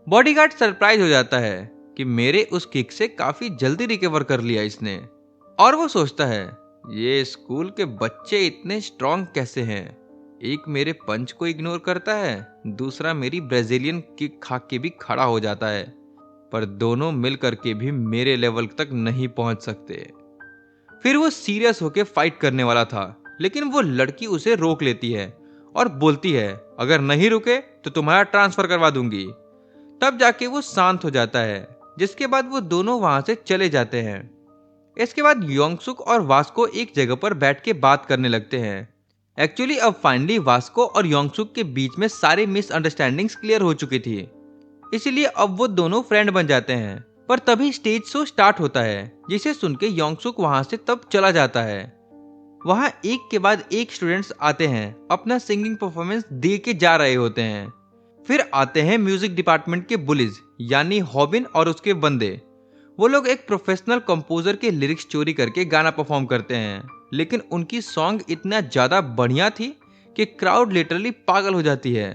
बॉडीगार्ड सरप्राइज हो जाता है कि मेरे उस किक से काफी जल्दी रिकवर कर लिया इसने, और वो सोचता है ये स्कूल के बच्चे इतने स्ट्रांग कैसे हैं। एक मेरे पंच को इग्नोर करता है, दूसरा मेरी ब्राजीलियन किक खा के भी खड़ा हो जाता है, पर दोनों मिल करके भी मेरे लेवल तक नहीं पहुंच सकते। फिर वो सीरियस होके फाइट करने वाला था, लेकिन वो लड़की उसे रोक लेती है और बोलती है अगर नहीं रुके तो तुम्हारा ट्रांसफर करवा दूंगी। तब जाके वो शांत हो जाता है, जिसके बाद वो दोनों वहां से चले जाते हैं। इसके बाद योंगसुक और वास्को एक जगह पर बैठ के बात करने लगते हैं। एक्चुअली अब फाइनली वास्को और योंगसुक के बीच में सारी मिसअंडरस्टैंडिंग्स क्लियर हो चुकी थी, इसीलिए अब वो दोनों फ्रेंड बन जाते हैं। पर तभी स्टेज शो स्टार्ट होता है, जिसे सुन के योंगसुक वहां से तब चला जाता है। वहां एक के बाद एक स्टूडेंट्स आते हैं, अपना सिंगिंग परफॉर्मेंस दे के जा रहे होते हैं। फिर आते हैं म्यूजिक डिपार्टमेंट के बुलिज, यानी हॉबिन और उसके बंदे। वो लोग एक प्रोफेशनल कंपोजर के लिरिक्स चोरी करके गाना परफॉर्म करते हैं, लेकिन उनकी सॉन्ग इतना ज्यादा बढ़िया थी कि क्राउड लिटरली पागल हो जाती है।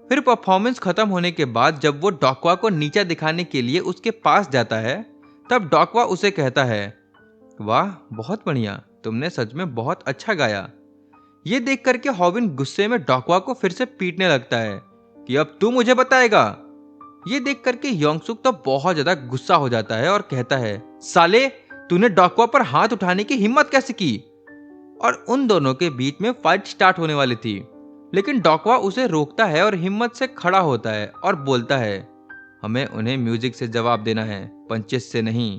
फिर परफॉर्मेंस खत्म होने के बाद जब वो डॉकवा को नीचा दिखाने के लिए उसके पास जाता है, तब डॉकवा उसे कहता है वाह बहुत बढ़िया, तुमने सच में बहुत अच्छा गाया। ये देख करके हॉबिन गुस्से में डॉकवा को फिर से पीटने लगता है कि अब तू मुझे बताएगा। ये देख करके योंगसुक तो बहुत ज्यादा गुस्सा हो जाता है और कहता है साले, तूने डॉकवा पर हाथ उठाने की हिम्मत कैसे की? और उन दोनों के बीच में फाइट स्टार्ट होने वाली थी, लेकिन डॉकवा उसे रोकता है और हिम्मत से खड़ा होता है और बोलता है हमें उन्हें म्यूजिक से जवाब देना है, पंचेस से नहीं।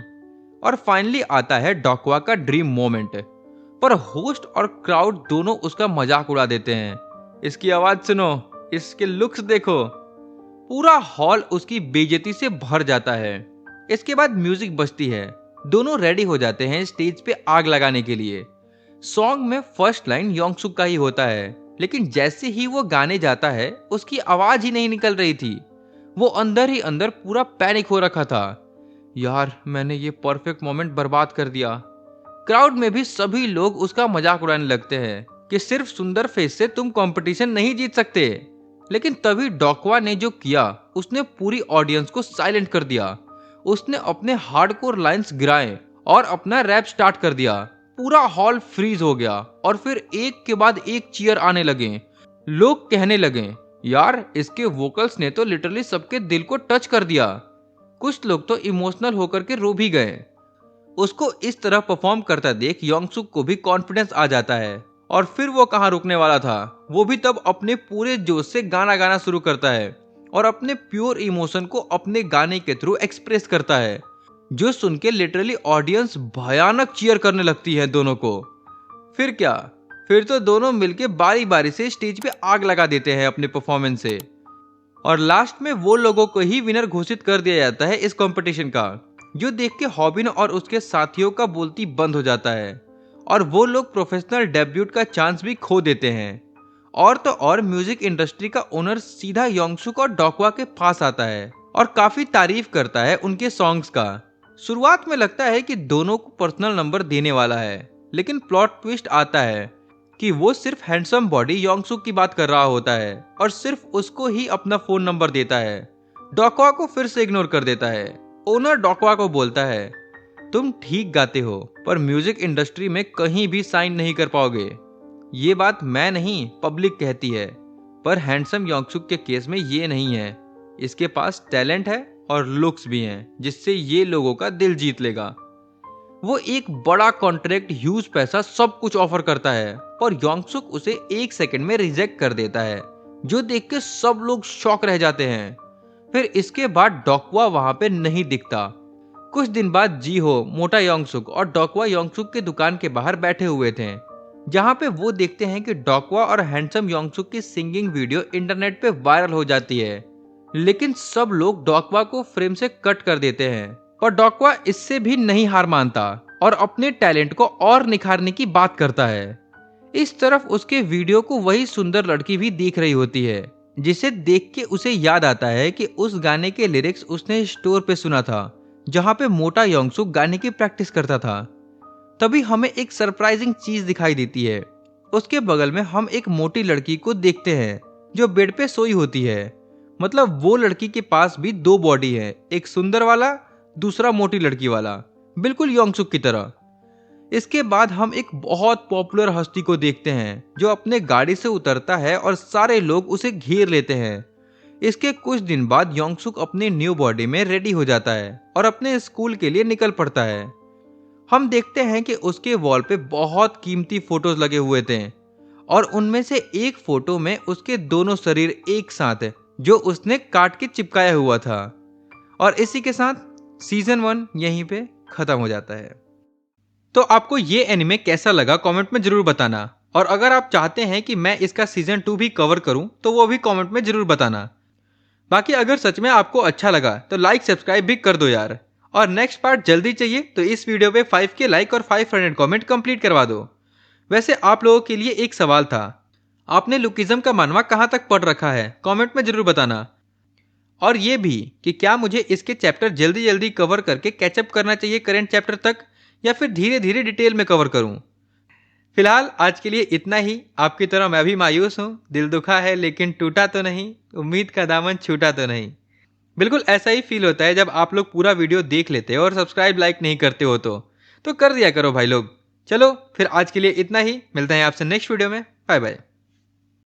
और फाइनली आता है डॉकवा का ड्रीम मोमेंट, पर होस्ट और क्राउड दोनों उसका मजाक उड़ा देते हैं। इसकी आवाज सुनो, इसके लुक्स देखो। पूरा हॉल उसकी बेइज्जती से भर जाता है। इसके बाद म्यूजिक बजती है, दोनों रेडी हो जाते हैं स्टेज पे आग लगाने के लिए। सॉन्ग में फर्स्ट लाइन योंगसुक का ही होता है, लेकिन जैसे ही वो गाने जाता है उसकी आवाज ही नहीं निकल रही थी। वो अंदर ही अंदर पूरा पैनिक हो रखा था, यार मैंने ये परफेक्ट मोमेंट बर्बाद कर दिया। क्राउड में भी सभी लोग उसका मजाक उड़ाने लगते हैं कि सिर्फ सुंदर फेस से तुम कंपटीशन नहीं जीत सकते। लेकिन तभी डॉकवा ने जो किया, उसने पूरी ऑडियंस को साइलेंट कर दिया। उसने अपने हार्डकोर लाइंस गिराए और अपना रैप स्टार्ट कर दिया। पूरा हॉल फ्रीज हो गया और फिर एक के बाद एक चीयर आने लगे। लोग कहने लगे यार इसके वोकल्स ने तो लिटरली सबके दिल को टच कर दिया। कुछ लोग तो इमोशनल होकर के रो भी गए। उसको इस तरह परफॉर्म करता देख योंगसुक को भी कॉन्फिडेंस आ जाता है और फिर वो कहाँ रुकने वाला था, वो भी तब अपने पूरे जोश से गाना गाना शुरू करता है और अपने प्योर इमोशन को अपने गाने के थ्रू एक्सप्रेस करता है, जो सुन के लिटरली ऑडियंस भयानक चीयर करने लगती है दोनों को। फिर क्या, फिर तो दोनों मिलके बारी बारी से स्टेज पे आग लगा देते हैं अपने परफॉर्मेंस से और लास्ट में वो लोगों को ही विनर घोषित कर दिया जाता है इस कंपटीशन का, जो देख के हॉबिन और उसके साथियों का बोलती बंद हो जाता है और वो लोग प्रोफेशनल डेब्यूट का चांस भी खो देते हैं। और तो और म्यूजिक इंडस्ट्री का ओनर सीधा योंगसुक और डोक्वा के पास आता है और काफी तारीफ करता है उनके सॉन्ग्स का। शुरुआत में लगता है कि दोनों को पर्सनल नंबर देने वाला है, लेकिन प्लॉट ट्विस्ट आता है कि वो सिर्फ हैंडसम बॉडी योंगसुक की बात कर रहा होता है और सिर्फ उसको ही अपना फोन नंबर देता है। डोक्वा को फिर से इग्नोर कर देता है। ओनर डोक्वा को बोलता है, तुम ठीक गाते हो पर म्यूजिक इंडस्ट्री में कहीं भी साइन नहीं कर पाओगे। ये बात मैं नहीं, पब्लिक कहती है। पर हैंडसम योंगसुक के केस में ये नहीं है। इसके पास टैलेंट है और लुक्स भी हैं, जिससे ये लोगों का दिल जीत लेगा। वो एक बड़ा कॉन्ट्रैक्ट, ह्यूज पैसा, सब कुछ ऑफर करता है और योंगसुक उसे 1 सेकंड में रिजेक्ट कर देता है, जो देख के सब लोग शॉक रह जाते हैं। फिर इसके बाद डोक्वा वहां पे नहीं दिखता। कुछ दिन बाद जी हो, मोटा योंगसुक और डोक्वा योंगसुक के दुकान के बाहर बैठे हुए थे, जहां पे वो देखते हैं कि डोक्वा और हैंडसम योंगसुक की सिंगिंग वीडियो इंटरनेट पे वायरल हो जाती है। लेकिन सब लोग डोक्वा को फ्रेम से कट कर देते हैं और डोक्वा इससे भी नहीं हार मानता और अपने टैलेंट को और निखारने की बात करता है। इस तरफ उसके वीडियो को वही सुंदर लड़की भी देख रही होती है, जिसे देख के उसे याद आता है कि उस गाने के लिरिक्स उसने स्टोर पे सुना था, जहां पे मोटा योंगसुक गाने की प्रैक्टिस करता था। तभी हमें एक सरप्राइजिंग चीज दिखाई देती है। उसके बगल में हम एक मोटी लड़की को देखते हैं जो बेड पे सोई होती है। मतलब वो लड़की के पास भी 2 बॉडी है, एक सुंदर वाला, दूसरा मोटी लड़की वाला, बिल्कुल योंगसुक की तरह। इसके बाद हम एक बहुत पॉपुलर हस्ती को देखते हैं जो अपने गाड़ी से उतरता है और सारे लोग उसे घेर लेते हैं। इसके कुछ दिन बाद योंगसुक अपने न्यू बॉडी में रेडी हो जाता है और अपने स्कूल के लिए निकल पड़ता है। हम देखते हैं कि उसके वॉल पे बहुत कीमती फोटोज लगे हुए थे और उनमें से एक फोटो में उसके दोनों शरीर एक साथ है, जो उसने काट के चिपकाया हुआ था। और इसी के साथ सीजन 1 यहीं पे खत्म हो जाता है। तो आपको ये एनिमे कैसा लगा कमेंट में जरूर बताना, और अगर आप चाहते हैं कि मैं इसका सीजन 2 भी कवर करूं तो वो भी कमेंट में जरूर बताना। बाकी अगर सच में आपको अच्छा लगा तो लाइक सब्सक्राइब भी कर दो यार। और नेक्स्ट पार्ट जल्दी चाहिए तो इस वीडियो पे 5K लाइक और 500 कमेंट कंप्लीट करवा दो। वैसे आप लोगों के लिए एक सवाल था, आपने लुकिज्म का मानवा कहाँ तक पढ़ रखा है, कमेंट में जरूर बताना। और ये भी कि क्या मुझे इसके चैप्टर जल्दी जल्दी कवर करके कैचअप करना चाहिए करंट चैप्टर तक, या फिर धीरे धीरे डिटेल में कवर करूं। फिलहाल आज के लिए इतना ही। आपकी तरह मैं भी मायूस हूँ, दिल दुखा है लेकिन टूटा तो नहीं, उम्मीद का दामन छूटा तो नहीं। बिल्कुल ऐसा ही फील होता है जब आप लोग पूरा वीडियो देख लेते हो और सब्सक्राइब लाइक नहीं करते हो तो कर दिया करो भाई लोग। चलो फिर आज के लिए इतना ही, मिलते हैं आपसे नेक्स्ट वीडियो में। Bye bye.